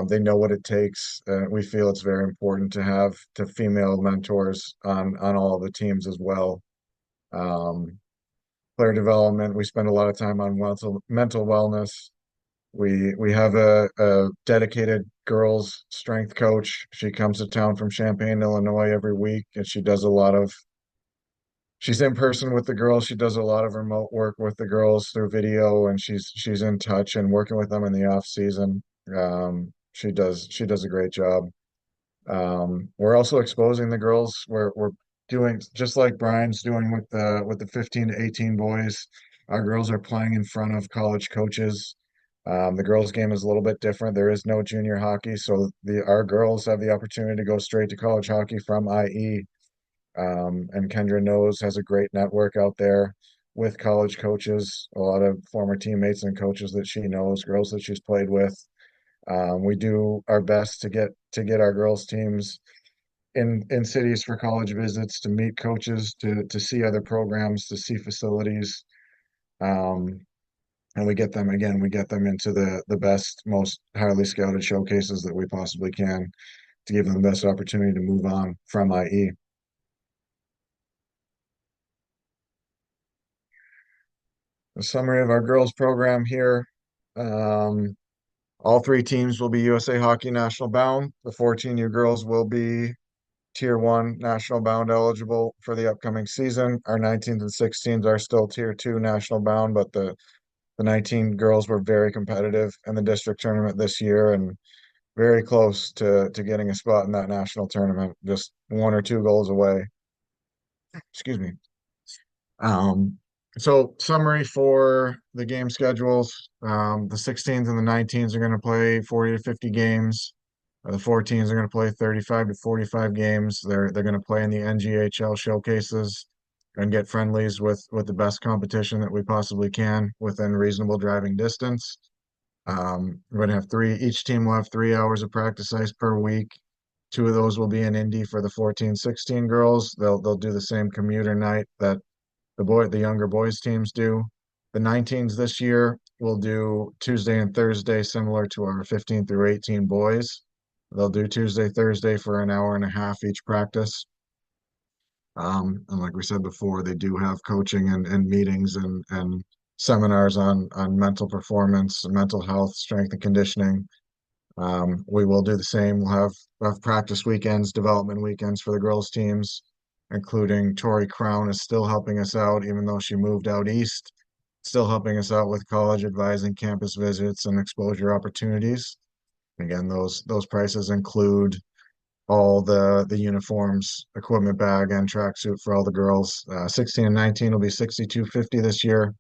They know what it takes. We feel it's very important to have to female mentors on all of the teams as well. Um, Player development, we spend a lot of time on mental wellness. We have a dedicated girls strength coach. She comes to town from Champaign, Illinois every week, and she's in person with the girls. She does a lot of remote work with the girls through video, and she's in touch and working with them in the off season. She does a great job. We're also exposing the girls. We're doing just like Brian's doing with the 15 to 18 boys. Our girls are playing in front of college coaches. The girls' game is a little bit different. There is no junior hockey, so the our girls have the opportunity to go straight to college hockey from IE. And Kendra knows has a great network out there with college coaches, a lot of former teammates and coaches that she knows, girls that she's played with. We do our best to get our girls teams in cities for college visits to meet coaches, to see other programs, to see facilities. Um, and we get them into the best, most highly scouted showcases that we possibly can to give them the best opportunity to move on from IE. A summary of our girls program here. Um, all three teams will be USA Hockey National bound. The 14U girls will be Tier 1 National bound eligible for the upcoming season. Our 19s and 16s are still Tier 2 National bound, but the 19 girls were very competitive in the district tournament this year and very close to getting a spot in that national tournament, just one or two goals away. Excuse me. Um, so summary for the game schedules. The 16s and the 19s are going to play 40 to 50 games. The 14s are going to play 35 to 45 games. They're going to play in the NGHL showcases and get friendlies with the best competition that we possibly can within reasonable driving distance. We're going to have each team will have 3 hours of practice ice per week. Two of those will be in Indy for the 14, 16 girls. They'll do the same commuter night that the younger boys teams do. The 19s this year will do Tuesday and Thursday, similar to our 15 through 18 boys. They'll do Tuesday, Thursday for an hour and a half each practice. And like we said before, they do have coaching and meetings and seminars on mental performance, mental health, strength and conditioning. We will do the same. We'll have practice weekends, development weekends for the girls teams, including Tori Crown is still helping us out, even though she moved out east, still helping us out with college advising, campus visits, and exposure opportunities. Again, those prices include all the uniforms, equipment bag, and tracksuit for all the girls. 16 and 19 will be 62.50 this year,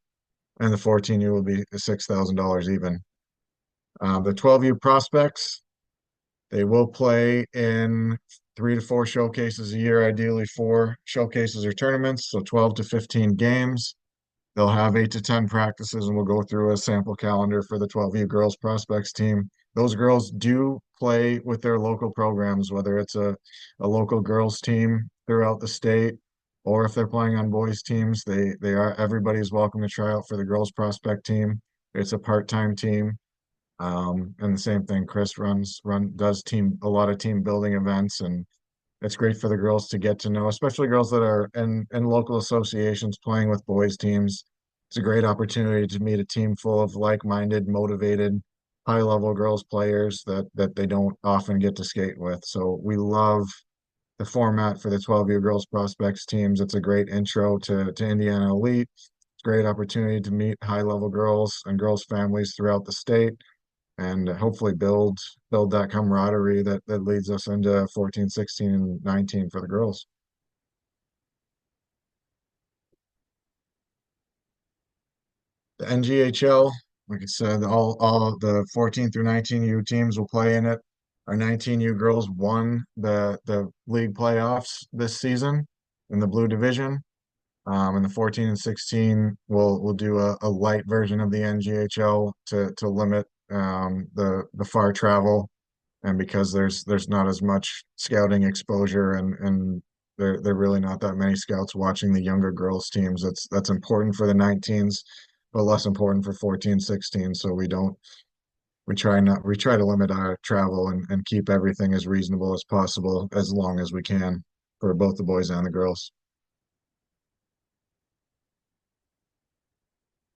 and the 14U will be $6,000 even. The 12U prospects, they will play in 3 to 4 showcases a year, ideally 4 showcases or tournaments, so 12 to 15 games. They'll have 8 to 10 practices, and we'll go through a sample calendar for the 12U girls prospects team. Those girls do play with their local programs, whether it's a local girls team throughout the state or if they're playing on boys teams, everybody's welcome to try out for the girls prospect team. It's a part-time team. And the same thing, Chris does a lot of team building events, and it's great for the girls to get to know, especially girls that are in local associations playing with boys teams. It's a great opportunity to meet a team full of like-minded, motivated, high-level girls players that they don't often get to skate with. So we love the format for the 12U girls prospects teams. It's a great intro to Indiana Elite. It's a great opportunity to meet high-level girls and girls' families throughout the state and hopefully build that camaraderie that leads us into 14, 16, and 19 for the girls. The NGHL, like I said, all the 14 through 19U teams will play in it. Our 19U girls won the league playoffs this season in the blue division. And the 14 and 16 will do a light version of the NGHL to limit the far travel, and because there's not as much scouting exposure, and there really not that many scouts watching the younger girls teams. That's important for the 19s, but less important for 14, 16. So we try to limit our travel and keep everything as reasonable as possible as long as we can for both the boys and the girls.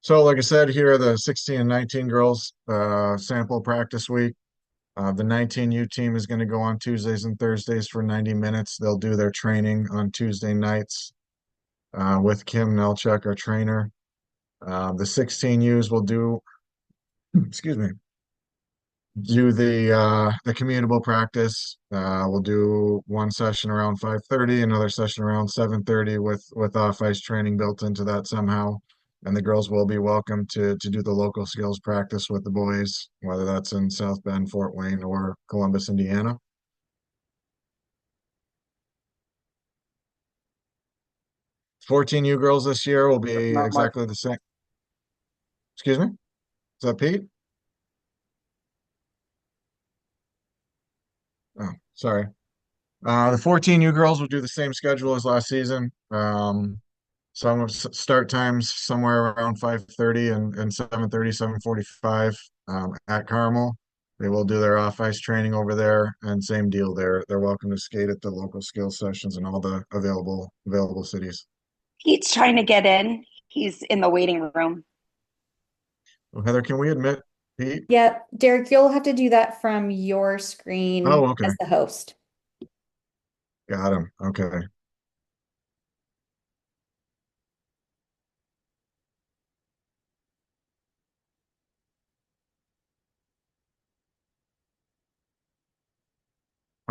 So like I said, here are the 16 and 19 girls sample practice week. The 19U team is going to go on Tuesdays and Thursdays for 90 minutes. They'll do their training on Tuesday nights with Kim Nelchuk, our trainer. The 16Us will excuse me, do the commutable practice. We'll do one session around 5:30, another session around 7:30 with off ice training built into that somehow. And the girls will be welcome to do the local skills practice with the boys, whether that's in South Bend, Fort Wayne, or Columbus, Indiana. 14U girls this year will be Not my exactly the same. Excuse me? Is that Pete? Oh, sorry. The 14U girls will do the same schedule as last season. Some of start times somewhere around 5:30 and 7:30, 7:45 at Carmel. They will do their off ice training over there, and same deal there. They're welcome to skate at the local skill sessions in all the available cities. Pete's trying to get in. He's in the waiting room. Well, Heather, can we admit Pete? Yeah, Derek, you'll have to do that from your screen Oh, okay. as the host. Got him. Okay.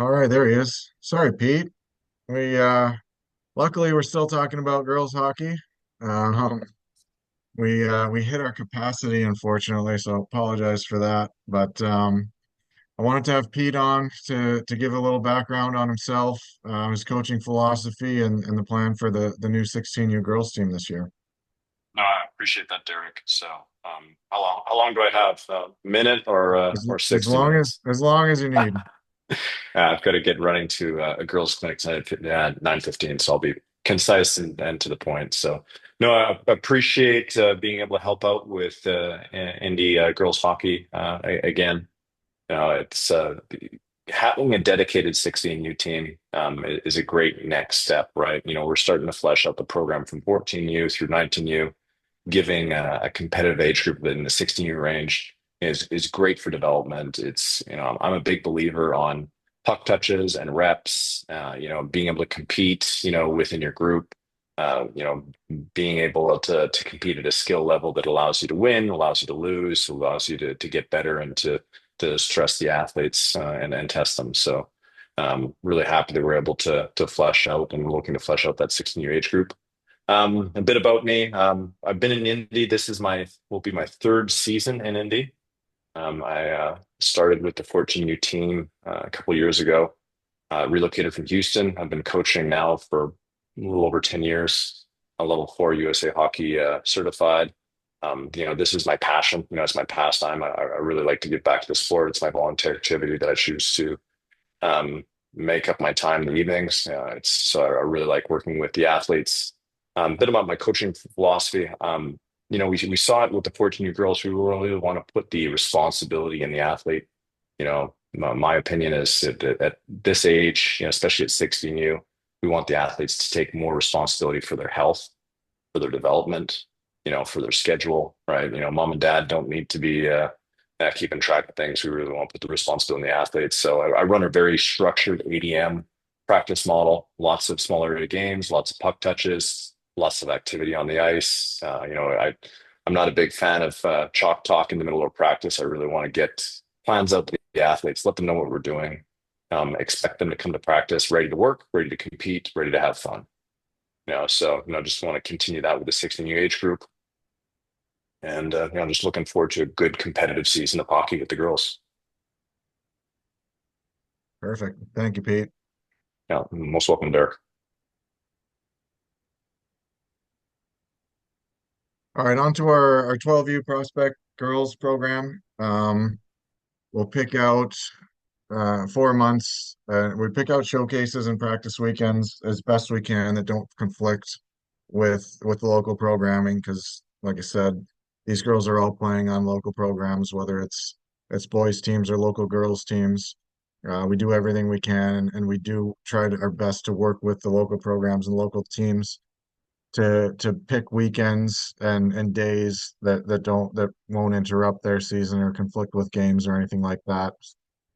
All right, there he is. Sorry, Pete. We luckily we're still talking about girls hockey. Um, we hit our capacity, unfortunately, so apologize for that. But I wanted to have Pete on to give a little background on himself, his coaching philosophy, and the plan for the new 16U girls team this year. No, I appreciate that, Derek. So, how long do I have? A minute or As 60 long minutes? as long as you need. I've got to get running to a girls' clinic tonight at 9:15, so I'll be concise and to the point. So, no, I appreciate being able to help out with Indy girls hockey again. It's having a dedicated 16U team is a great next step, right? We're starting to flesh out the program from 14U through 19U, giving a competitive age group in the 16-year range is great for development. I'm a big believer on puck touches and reps, being able to compete, within your group, being able to compete at a skill level that allows you to win, allows you to lose, allows you to get better and to stress the athletes and test them. So really happy that we're able to flesh out and looking to flesh out that 16-year age group. A bit about me. I've been in Indy. This will be my third season in Indy. I started with the 14U team a couple years ago. Relocated from Houston. I've been coaching now for a little over 10 years. A level 4 USA Hockey certified. This is my passion. It's my pastime. I really like to give back to the sport. It's my volunteer activity that I choose to, make up my time in the evenings. It's so I really like working with the athletes. A bit about my coaching philosophy. We saw it with the 14U girls. We really want to put the responsibility in the athlete. My opinion is that at this age, especially at 16U, we want the athletes to take more responsibility for their health, for their development, for their schedule, right? Mom and dad don't need to be keeping track of things. We really want to put the responsibility in the athletes. So I run a very structured ADM practice model, lots of small area games, lots of puck touches, lots of activity on the ice. I'm not a big fan of chalk talk in the middle of practice. I really want to get plans out to the athletes, let them know what we're doing, expect them to come to practice ready to work, ready to compete, ready to have fun. Just want to continue that with the 16U age group. And I'm just looking forward to a good competitive season of hockey with the girls. Perfect. Thank you, Pete. Yeah, most welcome, Derek. All right, on to our 12U prospect girls program. We'll pick out 4 months. We pick out showcases and practice weekends as best we can that don't conflict with the local programming, because like I said, these girls are all playing on local programs, whether it's boys teams or local girls teams. We do everything we can, and we do try our best to work with the local programs and local teams to pick weekends and days that won't interrupt their season or conflict with games or anything like that.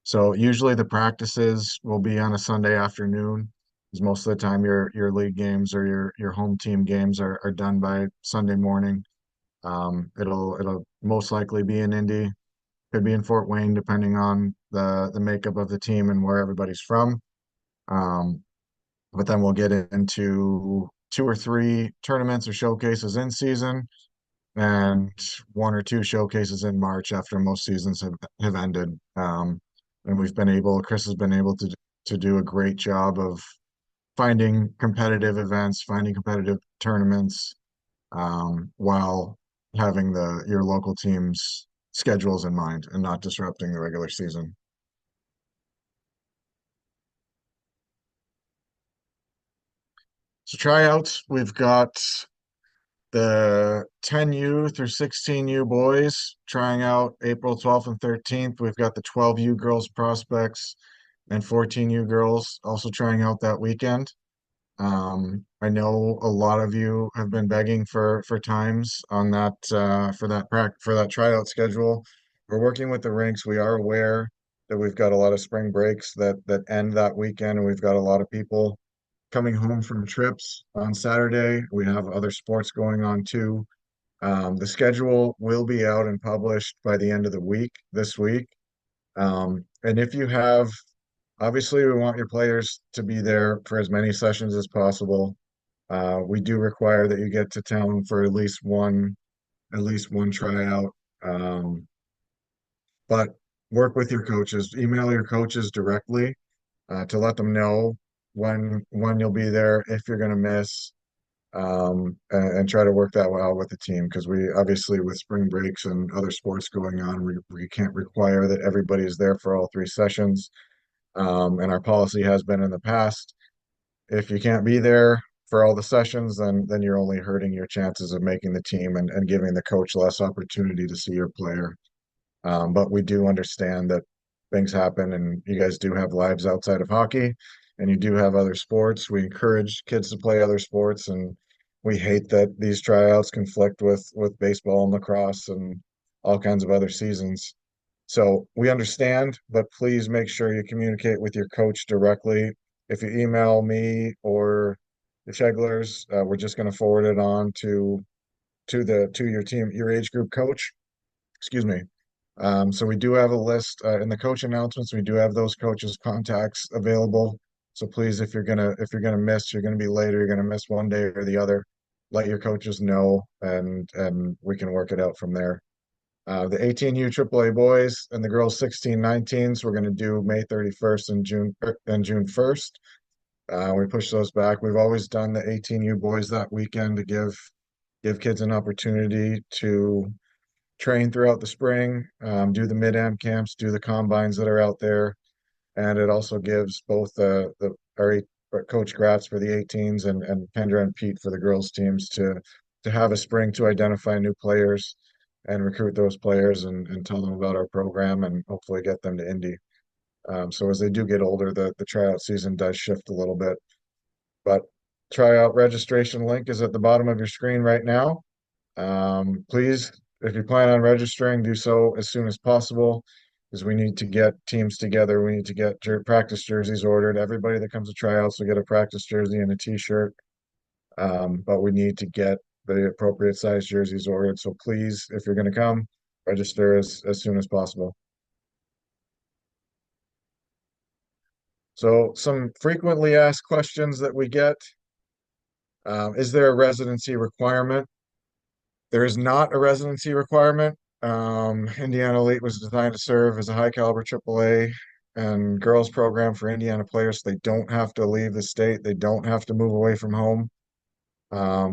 So usually the practices will be on a Sunday afternoon, because most of the time your league games or your home team games are done by Sunday morning. It'll most likely be in Indy, could be in Fort Wayne, depending on the makeup of the team and where everybody's from. But then we'll get into 2 or 3 tournaments or showcases in season, and 1 or 2 showcases in March after most seasons have ended. And Chris has been able to do a great job of finding competitive events, finding competitive tournaments, while having your local team's schedules in mind and not disrupting the regular season. So tryouts, we've got the 10U through 16U boys trying out April 12th and 13th. We've got the 12U girls prospects and 14U girls also trying out that weekend. I know a lot of you have been begging for times on that for that tryout schedule. We're working with the rinks. We are aware that we've got a lot of spring breaks that end that weekend, and we've got a lot of people coming home from trips on Saturday. We have other sports going on too. The schedule will be out and published by the end of the week, this week. And if you have, obviously, we want your players to be there for as many sessions as possible. We do require that you get to town for at least one tryout. But work with your coaches, email your coaches directly to let them know when you'll be there, if you're going to miss, and try to work that out with the team, because we obviously, with spring breaks and other sports going on, we can't require that everybody is there for all 3 sessions. And our policy has been in the past, if you can't be there for all the sessions, then you're only hurting your chances of making the team and giving the coach less opportunity to see your player. But we do understand that things happen, and you guys do have lives outside of hockey, and you do have other sports. We encourage kids to play other sports, and we hate that these tryouts conflict with baseball and lacrosse and all kinds of other seasons. So we understand, but please make sure you communicate with your coach directly. If you email me or the Cheglers, we're just going to forward it on to your team, your age group coach. Excuse me. So we do have a list in the coach announcements. We do have those coaches' contacts available. So please, if you're gonna miss, you're gonna be late, or you're gonna miss one day or the other, let your coaches know, and we can work it out from there. The 18U AAA boys and the girls 16-19s, we're gonna do May 31st and June 1st. We push those back. We've always done the 18U boys that weekend to give kids an opportunity to train throughout the spring, do the mid-am camps, do the combines that are out there. And it also gives both Coach Gratz for the 18s and Kendra and Pete for the girls teams to have a spring to identify new players and recruit those players and tell them about our program and hopefully get them to Indy. So as they do get older, the tryout season does shift a little bit. But tryout registration link is at the bottom of your screen right now. Please, if you plan on registering, do so as soon as possible because we need to get teams together. We need to get practice jerseys ordered. Everybody that comes to tryouts will get a practice jersey and a t-shirt. But we need to get the appropriate size jerseys ordered. So please, if you're going to come, register as soon as possible. So some frequently asked questions that we get. Is there a residency requirement? There is not a residency requirement. Indiana Elite was designed to serve as a high caliber AAA and girls program for Indiana players. They don't have to leave the state. They don't have to move away from home.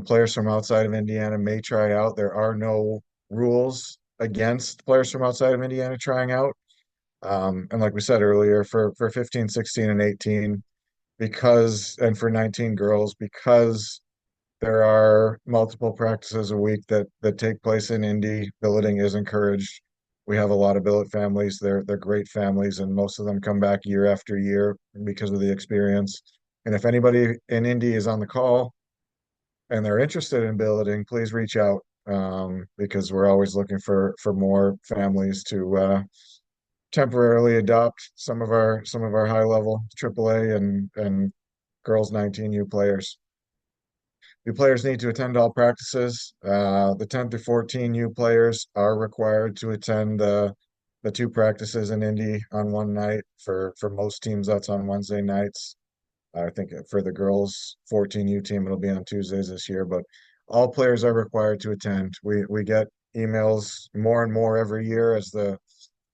Players from outside of Indiana may try out. There are no rules against players from outside of Indiana trying out. And like we said earlier, for 15, 16, and 18, and for 19 girls, because there are multiple practices a week that take place in Indy. Billeting is encouraged. We have a lot of billet families. They're great families, and most of them come back year after year because of the experience. And if anybody in Indy is on the call and they're interested in billeting, please reach out because we're always looking for more families to temporarily adopt some of our high level AAA and girls 19U players. U players need to attend all practices. The 10 through 14 U players are required to attend the two practices in Indy on one night. For most teams, that's on Wednesday nights. I think for the girls 14U team, it'll be on Tuesdays this year, but all players are required to attend. We get emails more and more every year as the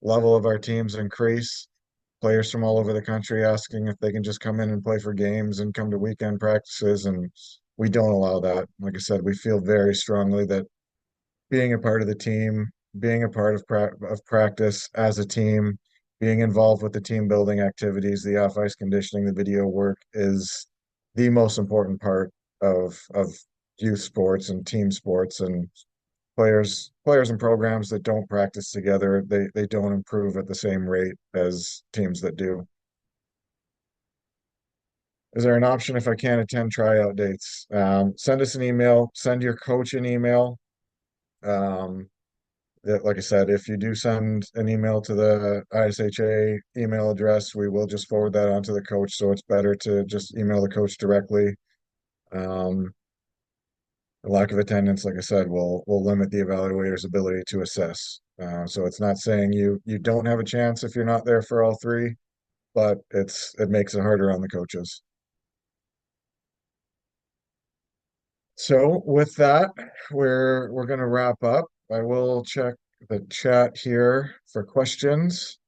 level of our teams increase. Players from all over the country asking if they can just come in and play for games and come to weekend practices, and we don't allow that. Like I said, we feel very strongly that being a part of the team, being a part of practice as a team, being involved with the team building activities, the off ice conditioning, the video work is the most important part of youth sports and team sports. And players and programs that don't practice together, they don't improve at the same rate as teams that do. Is there an option if I can't attend tryout dates? Send us an email, send your coach an email. Um, like I said, if you do send an email to the ISHA email address, we will just forward that on to the coach. So it's better to just email the coach directly. Um, the lack of attendance, like I said, will limit the evaluator's ability to assess. So it's not saying you don't have a chance if you're not there for all three, but it makes it harder on the coaches. So with that, we're gonna wrap up. I will check the chat here for questions.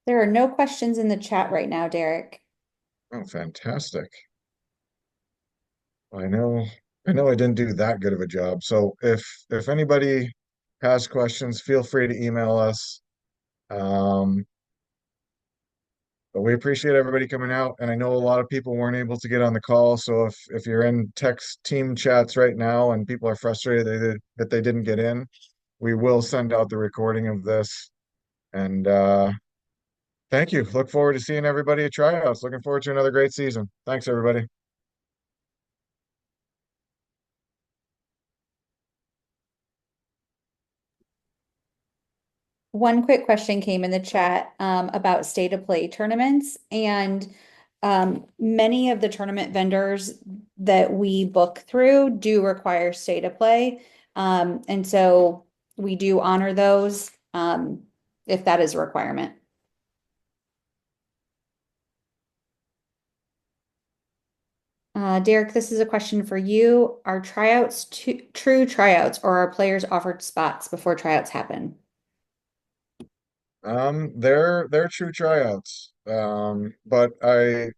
There are no questions in the chat right now, Derek. Oh, fantastic. I know I didn't do that good of a job. So if anybody has questions, feel free to email us. Um, but we appreciate everybody coming out, and I know a lot of people weren't able to get on the call. So if you're in text team chats right now and people are frustrated that they didn't get in, we will send out the recording of this. And thank you. Look forward to seeing everybody at tryouts. Looking forward to another great season. Thanks, everybody. One quick question came in the chat about state of play tournaments, and many of the tournament vendors that we book through do require state of play. And so we do honor those if that is a requirement. Derek, this is a question for you. Are tryouts true tryouts, or are players offered spots before tryouts happen? They're true tryouts. But the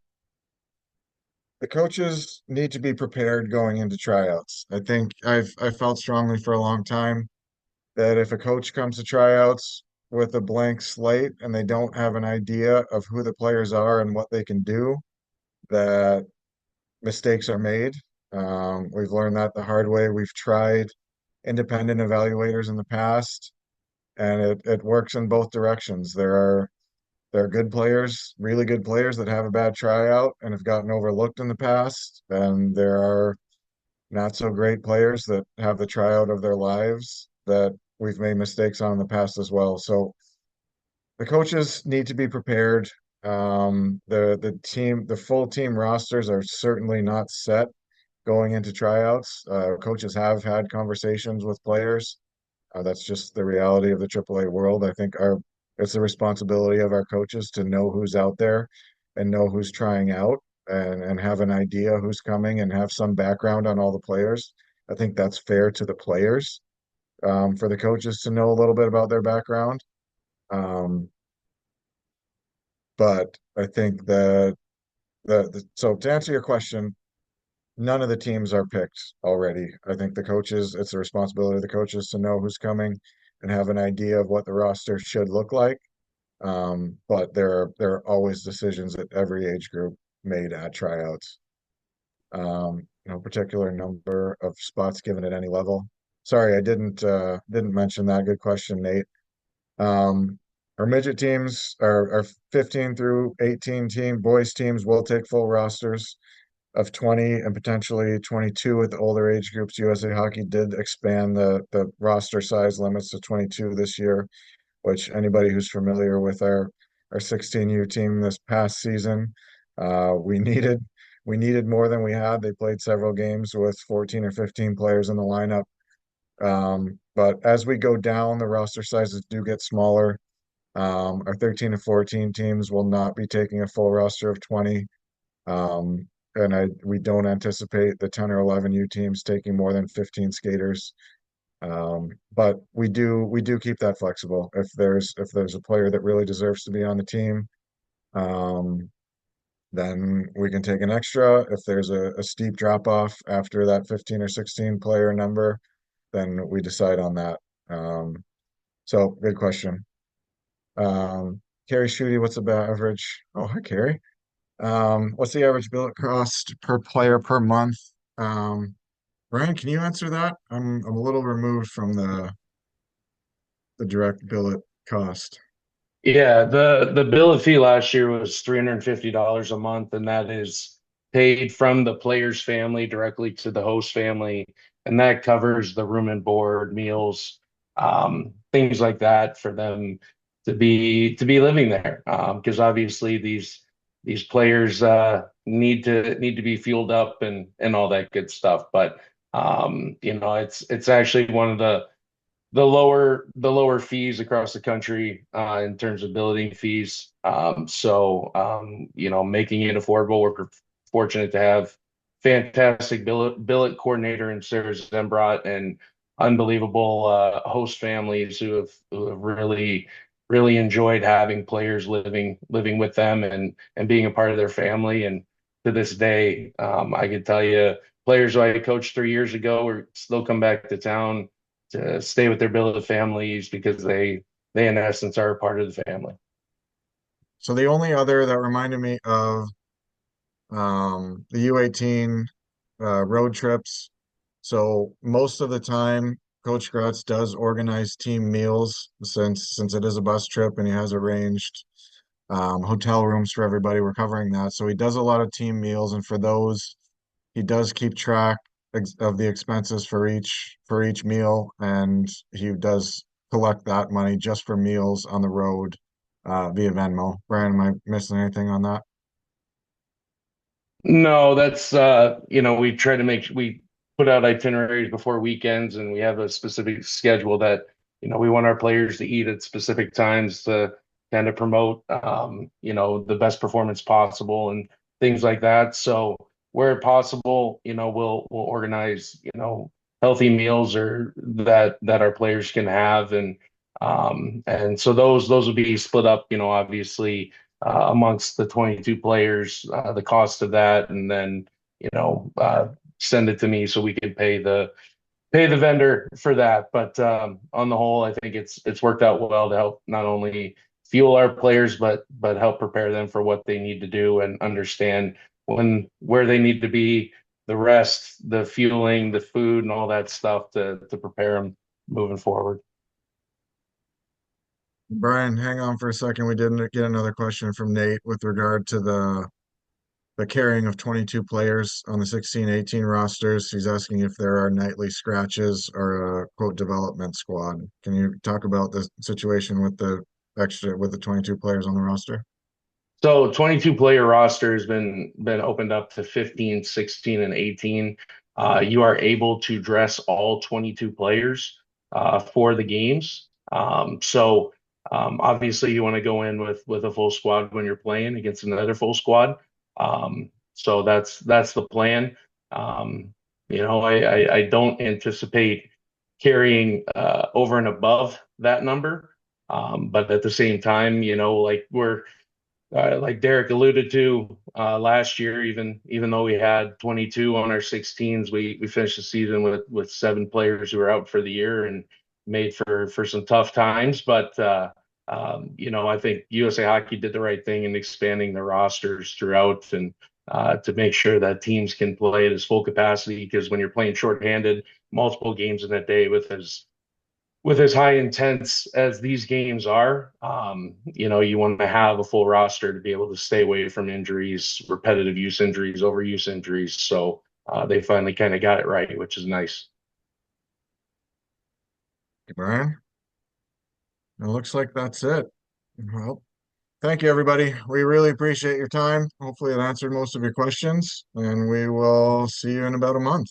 coaches need to be prepared going into tryouts. I think I've felt strongly for a long time that if a coach comes to tryouts with a blank slate and they don't have an idea of who the players are and what they can do, that mistakes are made. We've learned that the hard way. We've tried independent evaluators in the past, and it works in both directions. There are good players, really good players that have a bad tryout and have gotten overlooked in the past, and there are not so great players that have the tryout of their lives that we've made mistakes on in the past as well. So the coaches need to be prepared. The full team rosters are certainly not set going into tryouts. Coaches have had conversations with players. That's just the reality of the AAA world. I think it's the responsibility of our coaches to know who's out there and know who's trying out and have an idea who's coming and have some background on all the players. I think that's fair to the players, for the coaches to know a little bit about their background. Um, but I think that so to answer your question, none of the teams are picked already. I think it's the responsibility of the coaches to know who's coming and have an idea of what the roster should look like. But there are always decisions at every age group made at tryouts. No particular number of spots given at any level. Sorry, I didn't mention that. Good question, Nate. Um, our midget teams, our 15 through 18 boys teams will take full rosters of 20 and potentially 22 with the older age groups. USA Hockey did expand the roster size limits to 22 this year, which anybody who's familiar with our 16U team this past season, we needed more than we had. They played several games with 14 or 15 players in the lineup. But as we go down, the roster sizes do get smaller. Our 13 to 14 teams will not be taking a full roster of 20. And we don't anticipate the 10 or 11 U teams taking more than 15 skaters. But we do keep that flexible. If there's a player that really deserves to be on the team, then we can take an extra. If there's a steep drop off after that 15 or 16 player number, then we decide on that. So good question. Carrie Schutte, what's the average? Oh, hi, Carrie. What's the average billet cost per player per month? Brian, can you answer that? I'm a little removed from the direct billet cost. Yeah, the billet fee last year was $350 a month, and that is paid from the player's family directly to the host family, and that covers the room and board, meals, things like that for them to be living there. Because obviously these players need to be fueled up and all that good stuff. But it's actually one of the lower fees across the country in terms of billeting fees. Making it affordable. We're fortunate to have fantastic billet coordinator in Sarah Zembrot and unbelievable host families who have really enjoyed having players living with them and being a part of their family. And to this day, I can tell you, players who I coached 3 years ago are still come back to town to stay with their billet families because they in essence are a part of the family. So the only other that reminded me of the U18 road trips. So most of the time, Coach Grutz does organize team meals since it is a bus trip and he has arranged hotel rooms for everybody. We're covering that. So he does a lot of team meals, and for those, he does keep track of the expenses for each meal, and he does collect that money just for meals on the road via Venmo. Brian, am I missing anything on that? No, that's we put out itineraries before weekends, and we have a specific schedule that we want our players to eat at specific times to kind of promote the best performance possible and things like that. So where possible, we'll organize healthy meals or that our players can have, and so those will be split up, obviously amongst the 22 players, the cost of that, and then send it to me so we can pay pay the vendor for that. But on the whole, I think it's worked out well to help not only fuel our players, but help prepare them for what they need to do and understand where they need to be, the rest, the fueling, the food, and all that stuff to prepare them moving forward. Brian, hang on for a second. We didn't get another question from Nate with regard to the carrying of 22 players on the 16-18 rosters. He's asking if there are nightly scratches or a quote development squad. Can you talk about the situation with the 22 players on the roster? So 22 player roster has been opened up to 15, 16, and 18. You are able to dress all 22 players for the games. Obviously you want to go in with a full squad when you're playing against another full squad. So that's the plan. I don't anticipate carrying over and above that number. But at the same time, like Derek alluded to last year, even though we had 22 on our 16s, we finished the season with 7 players who were out for the year and made for some tough times. But I think USA Hockey did the right thing in expanding the rosters throughout and to make sure that teams can play at its full capacity. Because when you're playing shorthanded, multiple games in a day with as high intense as these games are, you want to have a full roster to be able to stay away from injuries, repetitive use injuries, overuse injuries. So they finally kind of got it right, which is nice. Brian? It looks like that's it. Well, thank you, everybody. We really appreciate your time. Hopefully, it answered most of your questions, and we will see you in about a month.